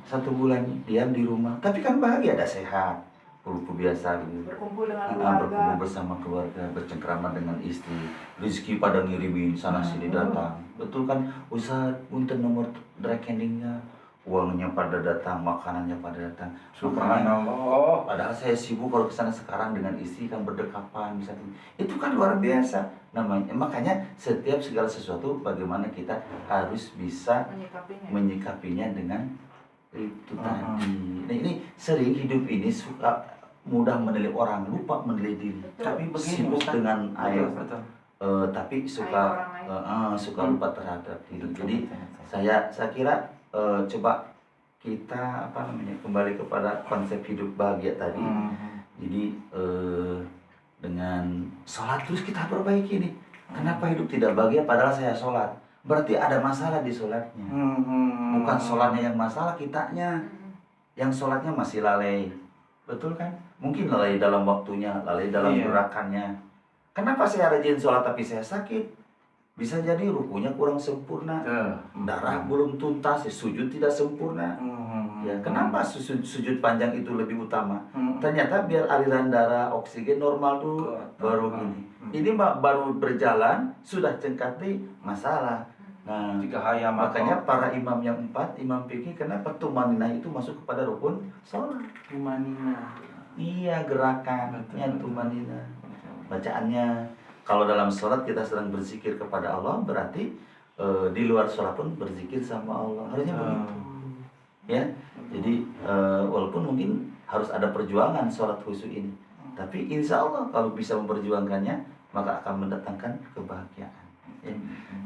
Satu bulan diam di rumah, tapi kan bahagia, ada sehat, kumpul biasa gitu. Berkumpul dengan keluarga. Berkumpul bersama keluarga, bercengkrama dengan istri, rezeki pada ngirimin sana sini datang. Betul kan, Ustaz, punten nomor rekeningnya, uangnya pada datang, makanannya pada datang. Subhanallah. Padahal saya sibuk kalau kesana sekarang dengan istri kan berdekapan misalnya. Itu kan luar biasa namanya. Makanya setiap segala sesuatu bagaimana kita harus bisa menyikapinya dengan itu tadi. Nah, ini sering hidup ini suka mudah menilai orang, lupa menilai diri. Betul. Tapi begini Sibuk Ustaz. dengan air, Betul. tapi suka suka lupa terhadap diri. Jadi saya kira coba kita kembali kepada konsep hidup bahagia tadi. Jadi dengan sholat terus kita perbaiki nih. Kenapa hidup tidak bahagia padahal saya sholat? Berarti ada masalah di sholatnya. Bukan sholatnya yang masalah, kitanya yang sholatnya masih lalai. Betul kan? Mungkin lalai dalam waktunya, lalai dalam gerakannya. Kenapa saya rajin sholat tapi saya sakit? Bisa jadi rukunya kurang sempurna, darah belum tuntas, sujud tidak sempurna. Ya, kenapa sujud panjang itu lebih utama? Ternyata biar aliran darah, oksigen normal dulu, baru ini. Ini baru berjalan, sudah cengkati masalah. Nah, makanya para imam yang 4, imam fikih, kenapa tumanina itu masuk kepada rukun sholat? Tumanina. Iya, gerakannya tumanina. Bacaannya. Kalau dalam sholat kita sedang berzikir kepada Allah, berarti di luar sholat pun berzikir sama Allah. Harusnya begitu. Ya, jadi walaupun mungkin harus ada perjuangan sholat khusyuk ini, tapi insya Allah kalau bisa memperjuangkannya, maka akan mendatangkan kebahagiaan. Ya.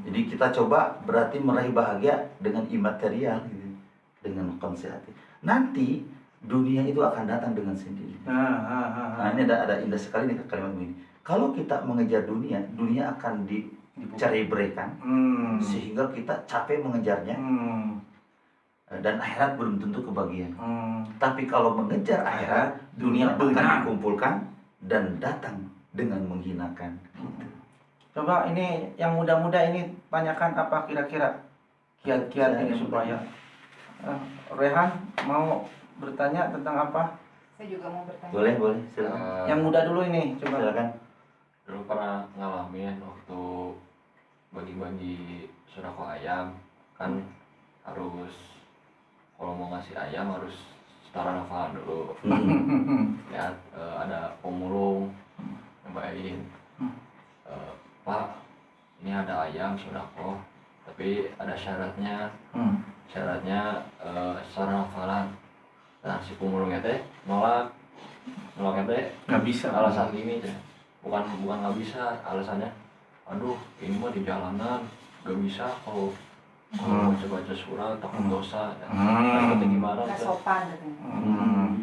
Jadi kita coba berarti meraih bahagia dengan imaterial, gitu, dengan konsep hati. Nanti dunia itu akan datang dengan sendirinya. Nah, ini ada indah sekali nih kalimat ini. Kalau kita mengejar dunia, dunia akan dicerai-beraikan, sehingga kita capek mengejarnya, dan akhirat belum tentu kebahagiaan. Tapi kalau mengejar akhirat, dunia akan dikumpulkan dan datang dengan menghinakan. Gitu. Coba ini yang muda-muda ini tanyakan apa kira-kira kiat-kiat ini supaya Rehan mau bertanya tentang apa? Saya juga mau bertanya. Boleh, silakan. Yang muda dulu ini, coba. Silakan. Dulu pernah ngalamin waktu bagi-bagi sodako ayam, kan harus kalau mau ngasih ayam harus setara hafalan dulu. Ya, ada pemulung nyobain, Pak, ini ada ayam sodako, tapi ada syaratnya. Syaratnya setara hafalan. Nah, si pemulungnya teh nolaknya teh Nggak bisa. alasan gini teh, bukan nggak bisa, alasannya aduh ini mah di jalanan gak bisa kalau baca surat takut dosa ya. Nah, gimana Nggak teh? sopan katanya.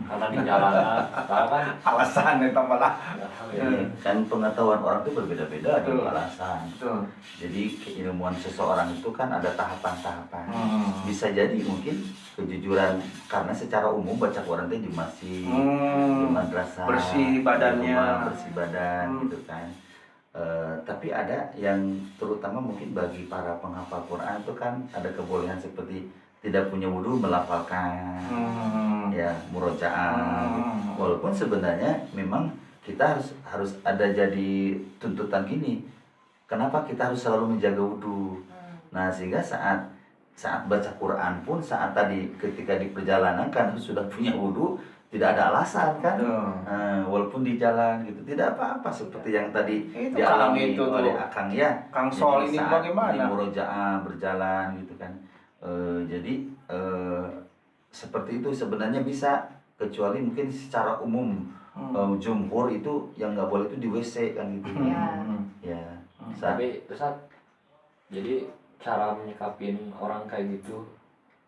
Karena di jalanan kan Alasan itu malah. Kan pengetahuan orang itu berbeda-beda, ada Betul. alasan. Betul. Jadi keilmuan seseorang itu kan ada tahapan-tahapan. Bisa jadi mungkin kejujuran karena secara umum baca Quran itu di masjid, di madrasah, Bersih badannya. di rumah, bersih badan gitu kan. Tapi ada yang terutama mungkin bagi para penghafal Quran itu kan ada kebolehan seperti tidak punya wudhu melafalkan. ya murojaah. Walaupun sebenarnya memang kita harus ada jadi tuntutan gini. Kenapa kita harus selalu menjaga wudhu? Nah, sehingga saat baca Quran pun saat tadi ketika di perjalanan kan sudah punya wudhu, tidak ada alasan kan? Walaupun di jalan gitu tidak apa-apa seperti yang tadi Itu dialami Kang itu oleh tuh. Akang ya. Kang Sol Jadi ini saat bagaimana? di murojaah berjalan gitu kan. Jadi seperti itu sebenarnya bisa, kecuali mungkin secara umum jumhur itu yang nggak boleh itu di WC kan gitu. Ya. Tapi Ustaz, jadi cara menyikapin orang kayak gitu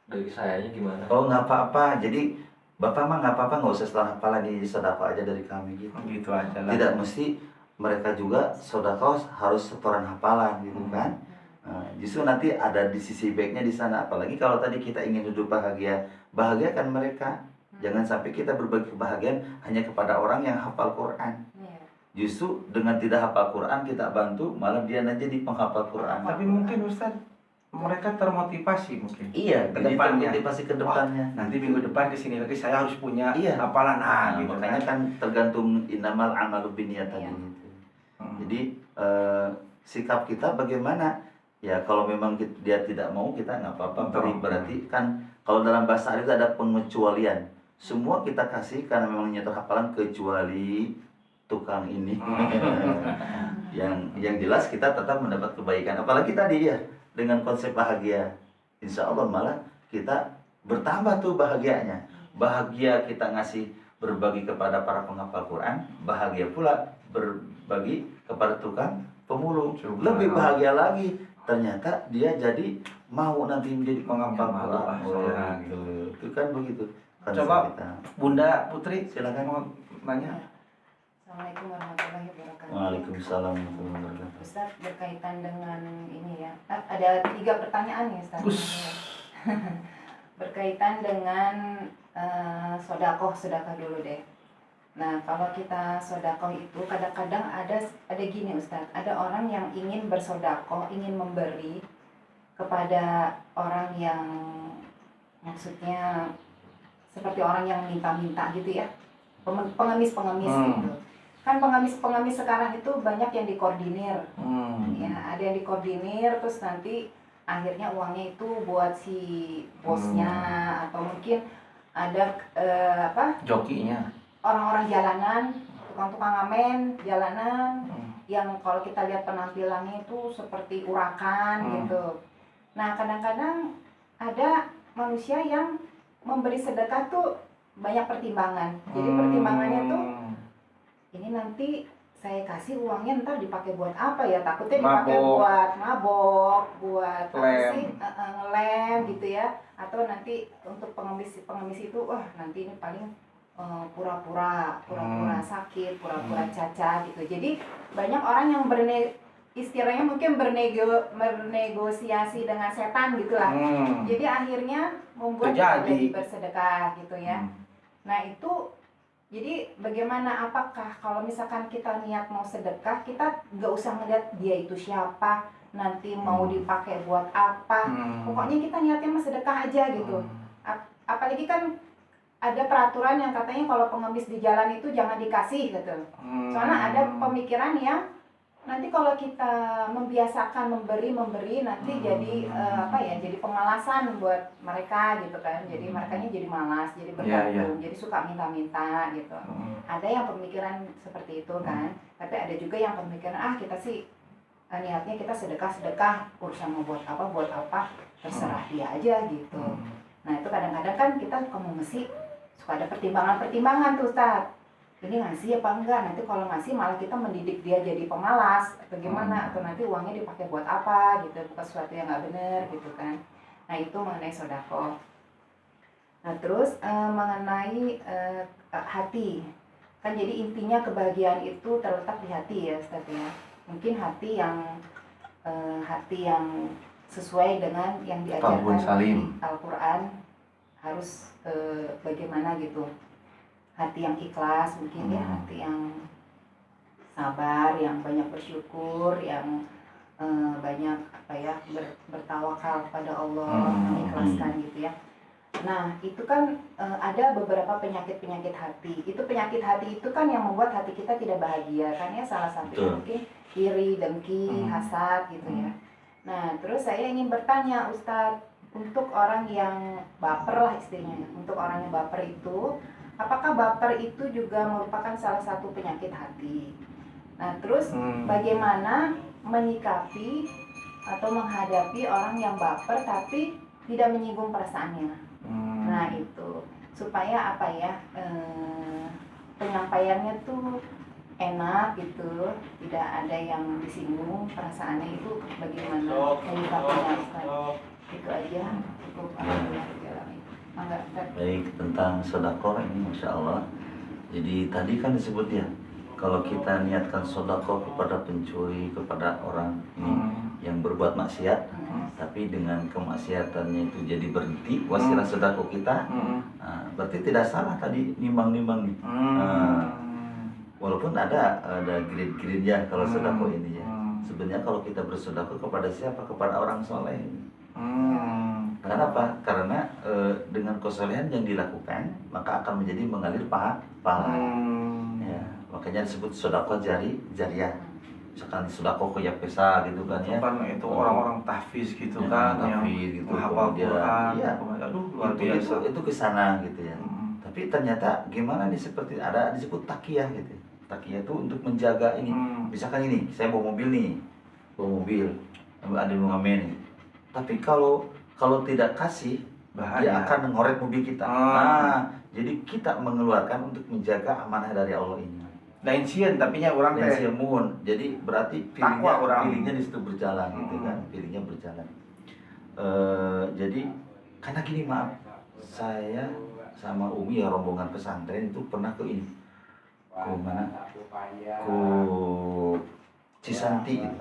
dari sayanya gimana? Oh nggak apa-apa, jadi Bapak mah nggak apa-apa, nggak usah setelah hafalan di sedekah aja dari kami gitu. Gitu aja lah. Tidak mesti mereka juga sedekah harus setoran hafalan gitu kan. Justru nanti ada di sisi baiknya di sana, apalagi kalau tadi kita ingin hidup bahagia, bahagiakan mereka. Jangan sampai kita berbagi kebahagiaan hanya kepada orang yang hafal Quran. Justru dengan tidak hafal Quran kita bantu, malah dia nanti jadi penghafal Quran. Tapi mungkin Ustaz, mereka termotivasi mungkin. Iya, Ke depannya. termotivasi ke depannya. Nanti minggu depan di sini lagi saya harus punya Iya. hafalan Nah, gitu makanya kan tergantung innamal amalu binniyat tadi Iya. gitu. Jadi sikap kita bagaimana? Ya kalau memang dia tidak mau kita nggak apa-apa beri, berarti kan kalau dalam bahasa Arab ada pengecualian. Semua kita kasih karena memang nyetor hafalan kecuali tukang ini. yang jelas kita tetap mendapat kebaikan. Apalagi tadi ya dengan konsep bahagia. Insya Allah malah kita bertambah tuh bahagianya. Bahagia kita ngasih berbagi kepada para penghafal Quran, bahagia pula berbagi kepada tukang pemulung. Lebih bahagia lagi, ternyata dia jadi mau nanti menjadi penghafal Quran. Gitu. Itu kan begitu. Coba kita. Bunda Putri Silakan mau nanya. Assalamualaikum warahmatullahi wabarakatuh. Waalaikumsalam warahmatullahi wabarakatuh. Ustaz, berkaitan dengan ini ya, ada 3 pertanyaan nih Ustaz. Berkaitan dengan sodakoh dulu deh. Nah, kalau kita sodakoh itu kadang-kadang ada gini Ustaz, ada orang yang ingin bersodakoh, ingin memberi kepada orang yang maksudnya seperti orang yang minta-minta gitu ya, pengemis-pengemis gitu. Kan pengemis-pengemis sekarang itu banyak yang dikoordinir, ya ada yang dikoordinir terus nanti akhirnya uangnya itu buat si bosnya atau mungkin ada Jokinya. orang-orang jalanan, tukang-tukang ngamen jalanan yang kalau kita lihat penampilannya itu seperti urakan gitu. Nah kadang-kadang ada manusia yang memberi sedekah tuh banyak pertimbangan. Jadi pertimbangannya tuh ini nanti saya kasih uangnya ntar dipakai buat apa ya? Takutnya dipakai buat mabok, buat apa sih? Ngelem gitu ya. Atau nanti untuk pengemis itu, wah nanti ini paling pura-pura sakit, pura-pura cacat gitu. Jadi banyak orang yang istilahnya mungkin bernegosiasi dengan setan gitulah. Jadi akhirnya membuat kita jadi bersedekah gitu ya. Nah itu jadi bagaimana, apakah kalau misalkan kita niat mau sedekah, kita nggak usah ngeliat dia itu siapa, nanti mau dipakai buat apa, pokoknya kita niatnya mau sedekah aja gitu. Apalagi kan ada peraturan yang katanya kalau pengemis di jalan itu jangan dikasih gitu. Soalnya ada pemikiran yang nanti kalau kita membiasakan memberi nanti jadi jadi pemalasan buat mereka gitu kan. Jadi merekanya jadi malas, jadi bergantung, jadi suka minta-minta gitu. Ada yang pemikiran seperti itu kan. Tapi ada juga yang pemikiran kita sih niatnya kita sedekah urusan mau buat apa terserah dia aja gitu. Nah itu kadang-kadang kan kita kalau mesti suka ada pertimbangan tuh Ustaz. Ini ngasih apa enggak, nanti kalau ngasih malah kita mendidik dia jadi pemalas atau gimana, atau nanti uangnya dipakai buat apa gitu, bukan sesuatu yang nggak benar gitu kan. Nah itu mengenai sodako. Nah terus mengenai hati, kan jadi intinya kebahagiaan itu terletak di hati ya Ustaz ya. Mungkin hati yang sesuai dengan yang diajarkan di Al-Quran harus bagaimana gitu. Hati yang ikhlas mungkin ya, hati yang sabar, yang banyak bersyukur, yang banyak bertawakal pada Allah, mengikhlaskan gitu ya. Nah, itu kan ada beberapa penyakit-penyakit hati. Itu penyakit hati itu kan yang membuat hati kita tidak bahagia kan ya, salah satunya Betul. mungkin iri, dengki, hasad gitu ya. Nah, terus saya ingin bertanya Ustadz, untuk orang yang baper lah istilahnya, untuk orang yang baper itu, apakah baper itu juga merupakan salah satu penyakit hati? Nah, terus bagaimana menyikapi atau menghadapi orang yang baper tapi tidak menyinggung perasaannya? Nah itu supaya apa ya, penyampaiannya tuh enak gitu, tidak ada yang disinggung perasaannya. Itu bagaimana menyikapinya Ustaz? Itu aja cukup. Alhamdulillah. Mangga Ustaz. Baik, tentang sedekah ini Masya Allah. Jadi tadi kan disebut ya, kalau kita niatkan sedekah kepada pencuri, kepada orang ini yang berbuat maksiat, tapi dengan kemaksiatannya itu jadi berhenti wasilah sedekah kita, nah, berarti tidak salah tadi nimbang-nimbang nih. Walaupun ada grade-grade-nya kalau sedekah ini ya. Sebenarnya kalau kita bersedekah kepada siapa? Kepada orang soleh. Kenapa? Karena dengan kesolehan yang dilakukan maka akan menjadi mengalir pahala. Ya, makanya disebut sedekah jariyah. Misalkan sedekah ke Yapesa gitu kan ya. Kan itu orang-orang tahfiz gitu kan, tahfiz gitu, hafal Quran. Iya, Aduh, luar biasa. itu ke sana gitu ya. Tapi ternyata gimana nih, seperti ada disebut takiyah gitu. Takiyah itu untuk menjaga ini. Misalkan ini, saya bawa mobil nih. Bawa mobil, ada yang ngamen nih. Tapi kalau tidak kasih, Bahaya. dia akan mengorek mobil kita. Nah, jadi kita mengeluarkan untuk menjaga amanah dari Allah ini. Lain sieun tapi nya urang Dan teh siamun. Jadi berarti Takwa orang. pilihnya di situ berjalan gitu kan. Pilihnya berjalan. Jadi karena gini, maaf, saya sama Umi ya rombongan pesantren itu pernah ke ini. Ke mana? Ke Cisanti gitu.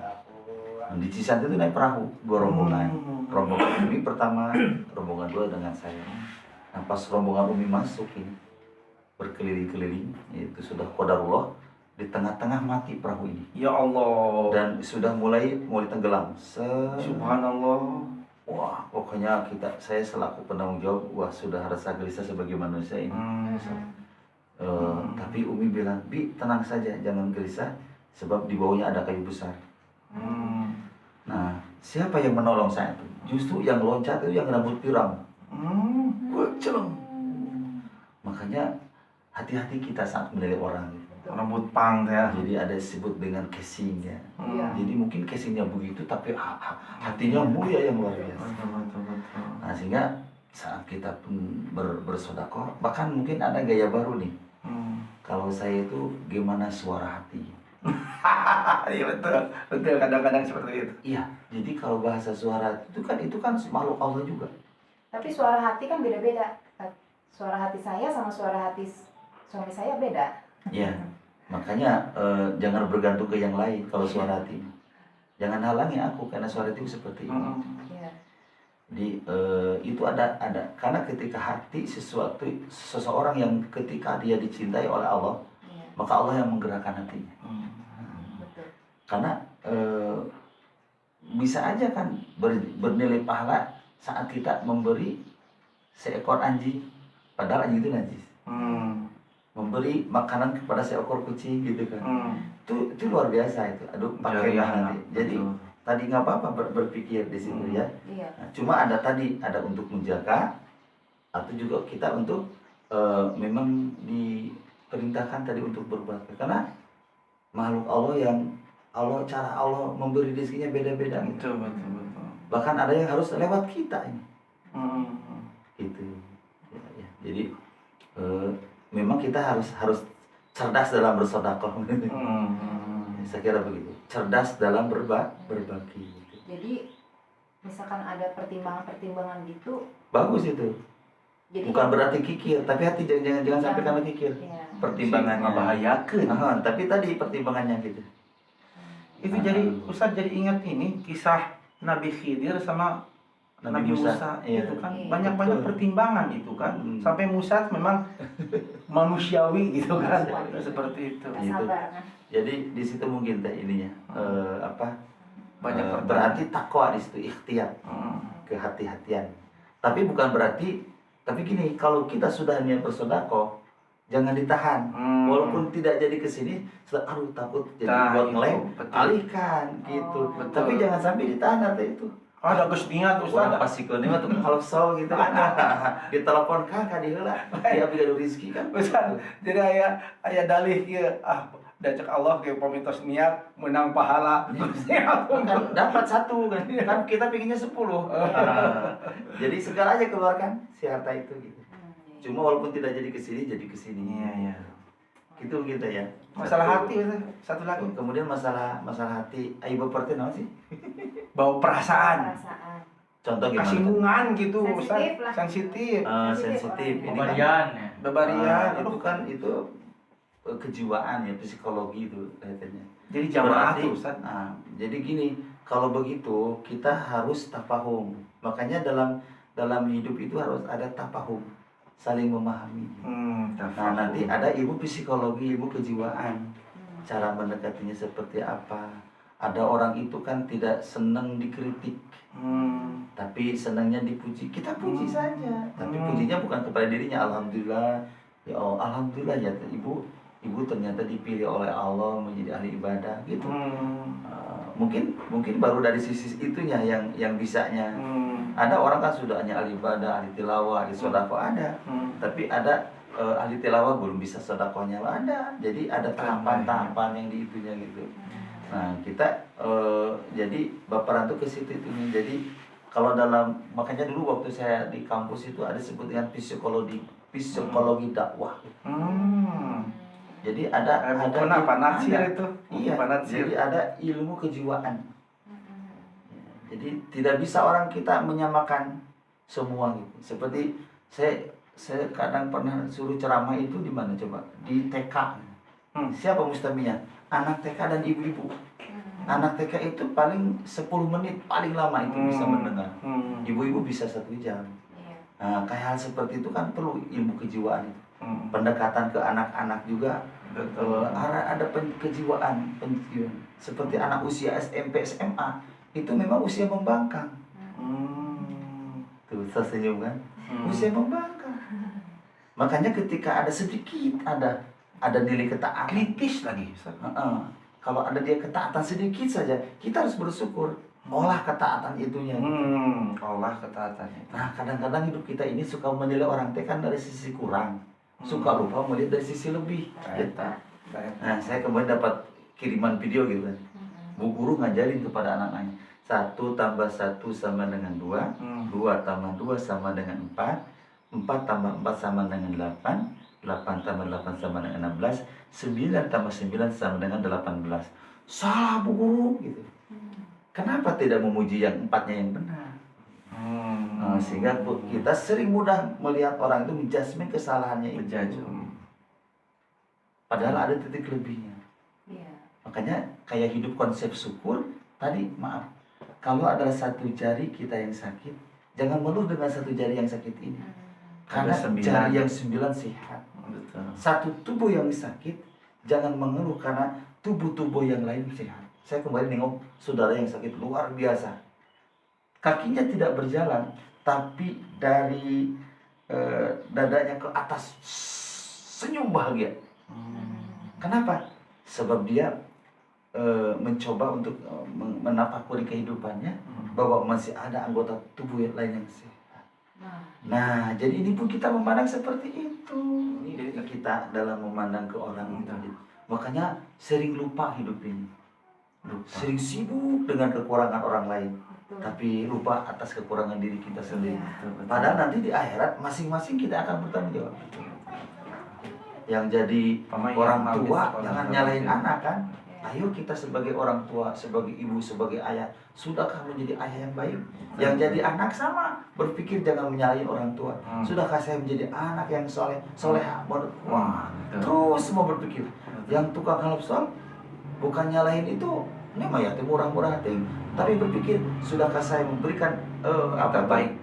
Nah, di Cisanti itu naik perahu, 2 rombongan. Rombongan Umi pertama, rombongan 2 dengan saya. Nah, pas rombongan Umi masuk ini, berkeliling-keliling, itu sudah qadarullah, di tengah-tengah mati perahu ini. ya Allah. Dan sudah mulai tenggelam. Subhanallah. Wah, pokoknya saya selaku penanggung jawab, wah sudah rasa gelisah sebagai manusia ini. Tapi Umi bilang, Bi, tenang saja, jangan gelisah, sebab di bawahnya ada kayu besar. Nah, siapa yang menolong saya itu? Justru yang loncat itu yang rambut pirang. Celeng. Makanya hati-hati kita saat menilai orang. Rambut pang ya. Jadi ada disebut dengan casing ya. Iya. Jadi mungkin casingnya begitu, tapi hatinya mulia yang luar biasa. Betul. Nah, sehingga saat kita pun bersedekah, bahkan mungkin ada gaya baru nih. Kalau saya itu gimana suara hati. Iya betul kadang-kadang seperti itu. Iya, jadi kalau bahasa suara itu kan makhluk Allah juga. Tapi suara hati kan beda-beda. Suara hati saya sama suara hati suami saya beda. Iya, makanya jangan bergantung ke yang lain kalau suara hati. Jangan halangi aku karena suara hatiku seperti ini. Iya. Jadi itu ada karena ketika hati seseorang yang ketika dia dicintai oleh Allah, Iya. maka Allah yang menggerakkan hatinya. Betul. Karena bisa aja kan bernilai pahala saat kita memberi seekor anjing, padahal anjing itu najis. Memberi makanan kepada seekor kucing gitu kan. Itu luar biasa itu. Aduh, pakai nanti. Jadi tadi nggak apa-apa berpikir di situ ya. Iya. Nah, cuma ada untuk menjaga, atau juga kita untuk memang diperintahkan tadi untuk berbuat. Karena makhluk Allah yang cara Allah memberi rezekinya beda-beda gitu. Betul. Bahkan ada yang harus lewat kita ini. Gitu. Ya. Jadi memang kita harus cerdas dalam bersedekah. Saya kira begitu. Cerdas dalam berbagi. Jadi misalkan ada pertimbangan-pertimbangan gitu, Bagus itu. jadi Bukan berarti kikir, tapi hati jangan sampai karena kikir. Iya. Pertimbangannya. Membahayakan. Tapi tadi pertimbangannya gitu. Itu jadi Ustaz jadi ingat ini kisah Nabi Khidir sama Nabi Musa iya. itu kan Iya. banyak pertimbangan itu kan. Sampai Musa memang manusiawi gitu kan. Seperti itu. nggak sabar kan. Jadi di situ mungkin ininya Banyak berarti takwa di situ, ikhtiar, kehati-hatian. Tapi bukan berarti Tapi gini, kalau kita sudah niat bersedekah, jangan ditahan. Walaupun tidak jadi ke sini, aduh takut jadi buat ngelem, alihkan gitu. betul. Tapi jangan sampai ditahan harta itu. Ada geus niat Orang Ustaz. pas sikonya mah tukang halal sol gitu kan. Ditelepon kan ka dieu lah. Dia biga rezeki kan. Ustaz, jadi aya dalih kieu da cek Allah ke pamitos niat menang pahala. Kan dapat satu kan. Kan kita pinginnya 10. Jadi segala aja keluarkan si harta itu gitu. Cuma walaupun tidak jadi ke sini, jadi ke sini. Iya. Gitu gitu ya. Masalah hati Ustaz. Satu lagi. Kemudian masalah hati, ayo baper naon sih? Bau perasaan. Contoh gimana? Kasinggungan gitu Ustaz. Sensitif lah. Sensitif. Sensitif. Ini kan, Pemberian ya. Bebarian. itu kan itu kejiwaan ya, psikologi itu kelihatannya. Jadi jamaah Berarti, tuh Ustaz. jadi gini, kalau begitu kita harus tafahum. Makanya dalam hidup itu harus ada tafahum, saling memahami. Nah, nanti ada ilmu psikologi, ilmu kejiwaan. Cara mendekatinya seperti apa. Ada orang itu kan tidak senang dikritik, tapi senangnya dipuji. Kita puji saja, tapi pujinya bukan kepada dirinya. Alhamdulillah, ya Allah, alhamdulillah ya ibu ternyata dipilih oleh Allah menjadi ahli ibadah gitu. Mungkin baru dari sisi itunya yang bisanya. Ada orang kan sudah hanya ahli ibadah, ahli tilawah, ahli sedekah ada. Tapi ada ahli tilawah belum bisa sedekahnya ada. Jadi ada tahapan-tahapan yang di itunya gitu. Nah, kita jadi baperan tuh ke situ itunya. Jadi kalau makanya dulu waktu saya di kampus itu ada sebut dengan psikologi dakwah. Jadi ada natsir itu. Iya. Natsir. Jadi ada ilmu kejiwaan. Jadi tidak bisa orang kita menyamakan semua gitu. Seperti saya kadang pernah suruh ceramah itu di mana coba? Di TK. Siapa mustaminya? Anak TK dan ibu-ibu. Anak TK itu paling 10 menit paling lama itu bisa mendengar. Ibu-ibu bisa 1 jam. Nah, kayak hal seperti itu kan perlu ilmu kejiwaan itu. Pendekatan ke anak-anak juga ada kejiwaan. Seperti anak usia SMP, SMA itu memang usia membangkang. Tuh, saya senyum kan? Usia membangkang. Makanya ketika ada sedikit ada nilai ketaatan, Kritis lagi Ustaz. kalau ada dia ketaatan sedikit saja, kita harus bersyukur. Olah ketaatan itunya. Olah ketaatannya. Nah, kadang-kadang hidup kita ini suka menilai orang teh kan dari sisi kurang, suka lupa melihat dari sisi lebih. Nah, saya kemarin dapat kiriman video gitu kan. Bu guru ngajarin kepada anak-anaknya, 1 tambah 1 sama dengan 2, 2 tambah 2 sama dengan 4, 4 tambah 4 sama dengan 8, 8 tambah 8 sama dengan 16, 9 tambah 9 sama dengan 18. Salah Bu guru gitu. Kenapa tidak memuji yang 4-nya yang benar? Nah, sehingga kita sering mudah melihat orang itu menjudgment kesalahannya itu. Padahal ada titik lebihnya. Makanya kayak hidup konsep syukur tadi, maaf, kalau ada 1 jari kita yang sakit, jangan mengeluh dengan 1 jari yang sakit ini. Karena jari yang 9 sehat. Satu tubuh yang sakit, jangan mengeluh karena tubuh-tubuh yang lain sehat. Saya kemarin nengok saudara yang sakit luar biasa. Kakinya tidak berjalan, tapi dari dadanya ke atas senyum bahagia. Kenapa? Sebab dia mencoba untuk menafakuri kehidupannya bahwa masih ada anggota tubuh yang lain yang sehat. Nah, jadi ini pun kita memandang seperti itu. Ini kita dalam memandang ke orang itu. Makanya sering lupa hidup ini. Sering sibuk dengan kekurangan orang lain, tapi lupa atas kekurangan diri kita sendiri. Padahal nanti di akhirat masing-masing kita akan bertanggung jawab. Yang jadi orang tua jangan nyalahin anak kan. Ayo kita sebagai orang tua, sebagai ibu, sebagai ayah, sudahkah menjadi ayah yang baik? Yang jadi anak sama, berpikir jangan menyalahin orang tua. Sudahkah saya menjadi anak yang soleha? Wah, terus mau berpikir. Yang tukang halal sol bukan nyalahin itu, ini mah ya murah-murah ting. Tapi berpikir, sudahkah saya memberikan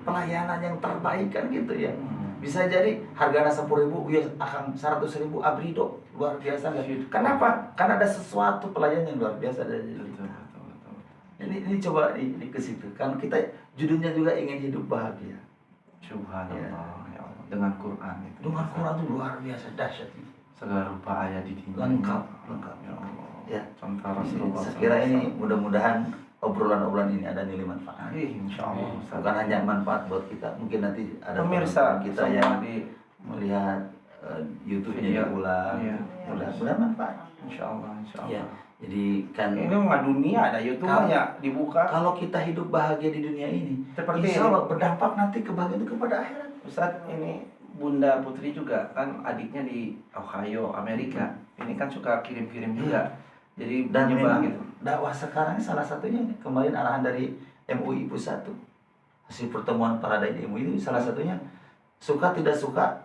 pelayanan yang terbaik kan gitu ya. Bisa jadi harganya 10.000, ya akan 100.000 abrido, luar biasa nggak? Kenapa? Karena ada sesuatu pelayanan yang luar biasa dari itu. Ini coba di ke situ. Kan kita judulnya juga ingin hidup bahagia. Subhanallah. Ya Allah. dengan Quran itu. Dengan Quran itu luar biasa dahsyat ini. Segala rupa ayat di sini. Lengkap. Ya Allah. Ya. Contoh Rasulullah. Saya kira ini mudah-mudahan obrolan-obrolan ini ada nilai manfaat. Insya Allah. Bukan hanya manfaat buat kita, mungkin nanti ada Pemirsa teman-teman kita semua yang di melihat YouTube-nya Iya. diulang. Iya. Mudah-mudahan manfaat. Insya Allah. Insya Allah. Ya. Jadi kan Ini mah dunia ada YouTube banyak dibuka. kalau kita hidup bahagia di dunia ini, Seperti insya ini. Allah berdampak nanti kebahagiaan itu kepada akhirat. Ustaz, ini Bunda Putri juga kan adiknya di Ohio, Amerika. Ini kan suka kirim-kirim juga. Jadi Dan menyebar memang gitu. dakwah sekarang salah satunya kemarin arahan dari MUI Pusat hasil pertemuan para dai di MUI itu salah satunya suka tidak suka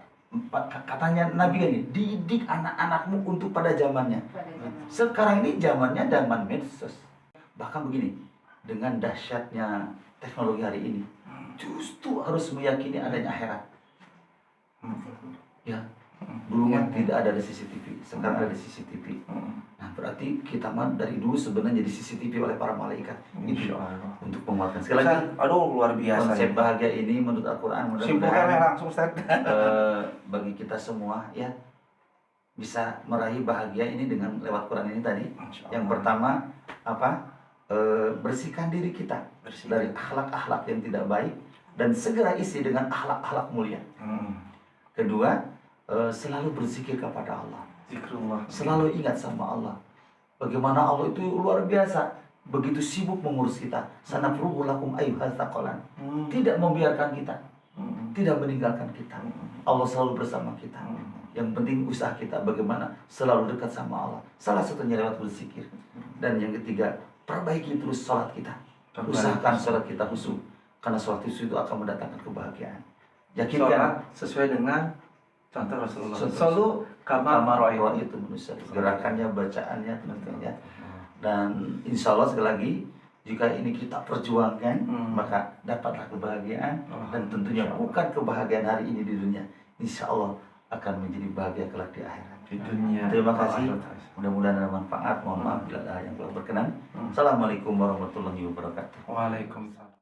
katanya Nabi ini didik anak-anakmu untuk pada zamannya. Pada zaman. Sekarang ini zamannya zaman medsos. Bahkan begini, dengan dahsyatnya teknologi hari ini, justru harus meyakini adanya akhirat. Ya, dulu kan tidak ada CCTV, sekarang ada CCTV. Nah, berarti kita mah dari dulu sebenarnya jadi CCTV oleh para malaikat. Insya Itu Allah. untuk menguatkan. Sekali lagi, Aduh luar biasa. konsep ini. bahagia ini menurut Al-Quran Simpulkan mudah-mudahan langsung Ustaz. bagi kita semua ya bisa meraih bahagia ini dengan lewat Quran ini tadi. Insya Allah. Yang pertama apa? Bersihkan diri kita Bersihkan. dari akhlak-akhlak yang tidak baik dan segera isi dengan akhlak-akhlak mulia. Kedua, selalu berzikir kepada Allah. Zikrullah. Selalu ingat sama Allah. Bagaimana Allah itu luar biasa. Begitu sibuk mengurus kita. Sanafrugu lakum ayyuhal thaqalan. Tidak membiarkan kita. Tidak meninggalkan kita. Allah selalu bersama kita. Yang penting usaha kita bagaimana selalu dekat sama Allah. Salah satunya lewat berzikir. Dan yang ketiga, perbaiki terus sholat kita. Usahakan sholat kita khusyuk. Karena sholat khusyuk itu akan mendatangkan kebahagiaan. Yakinkan Sholat sesuai dengan contoh Rasulullah. Contoh Selalu kamar kamar roh itu manusia. Gerakannya, bacaannya, tentunya. Dan insya Allah sekali lagi jika ini kita perjuangkan maka dapatlah kebahagiaan dan tentunya bukan kebahagiaan hari ini di dunia, insya Allah akan menjadi bahagia kelak di akhirat. di dunia. Terima kasih. Mudah-mudahan ada manfaat. Mohon maaf bila ada yang kurang berkenan. Assalamualaikum warahmatullahi wabarakatuh. Waalaikumsalam.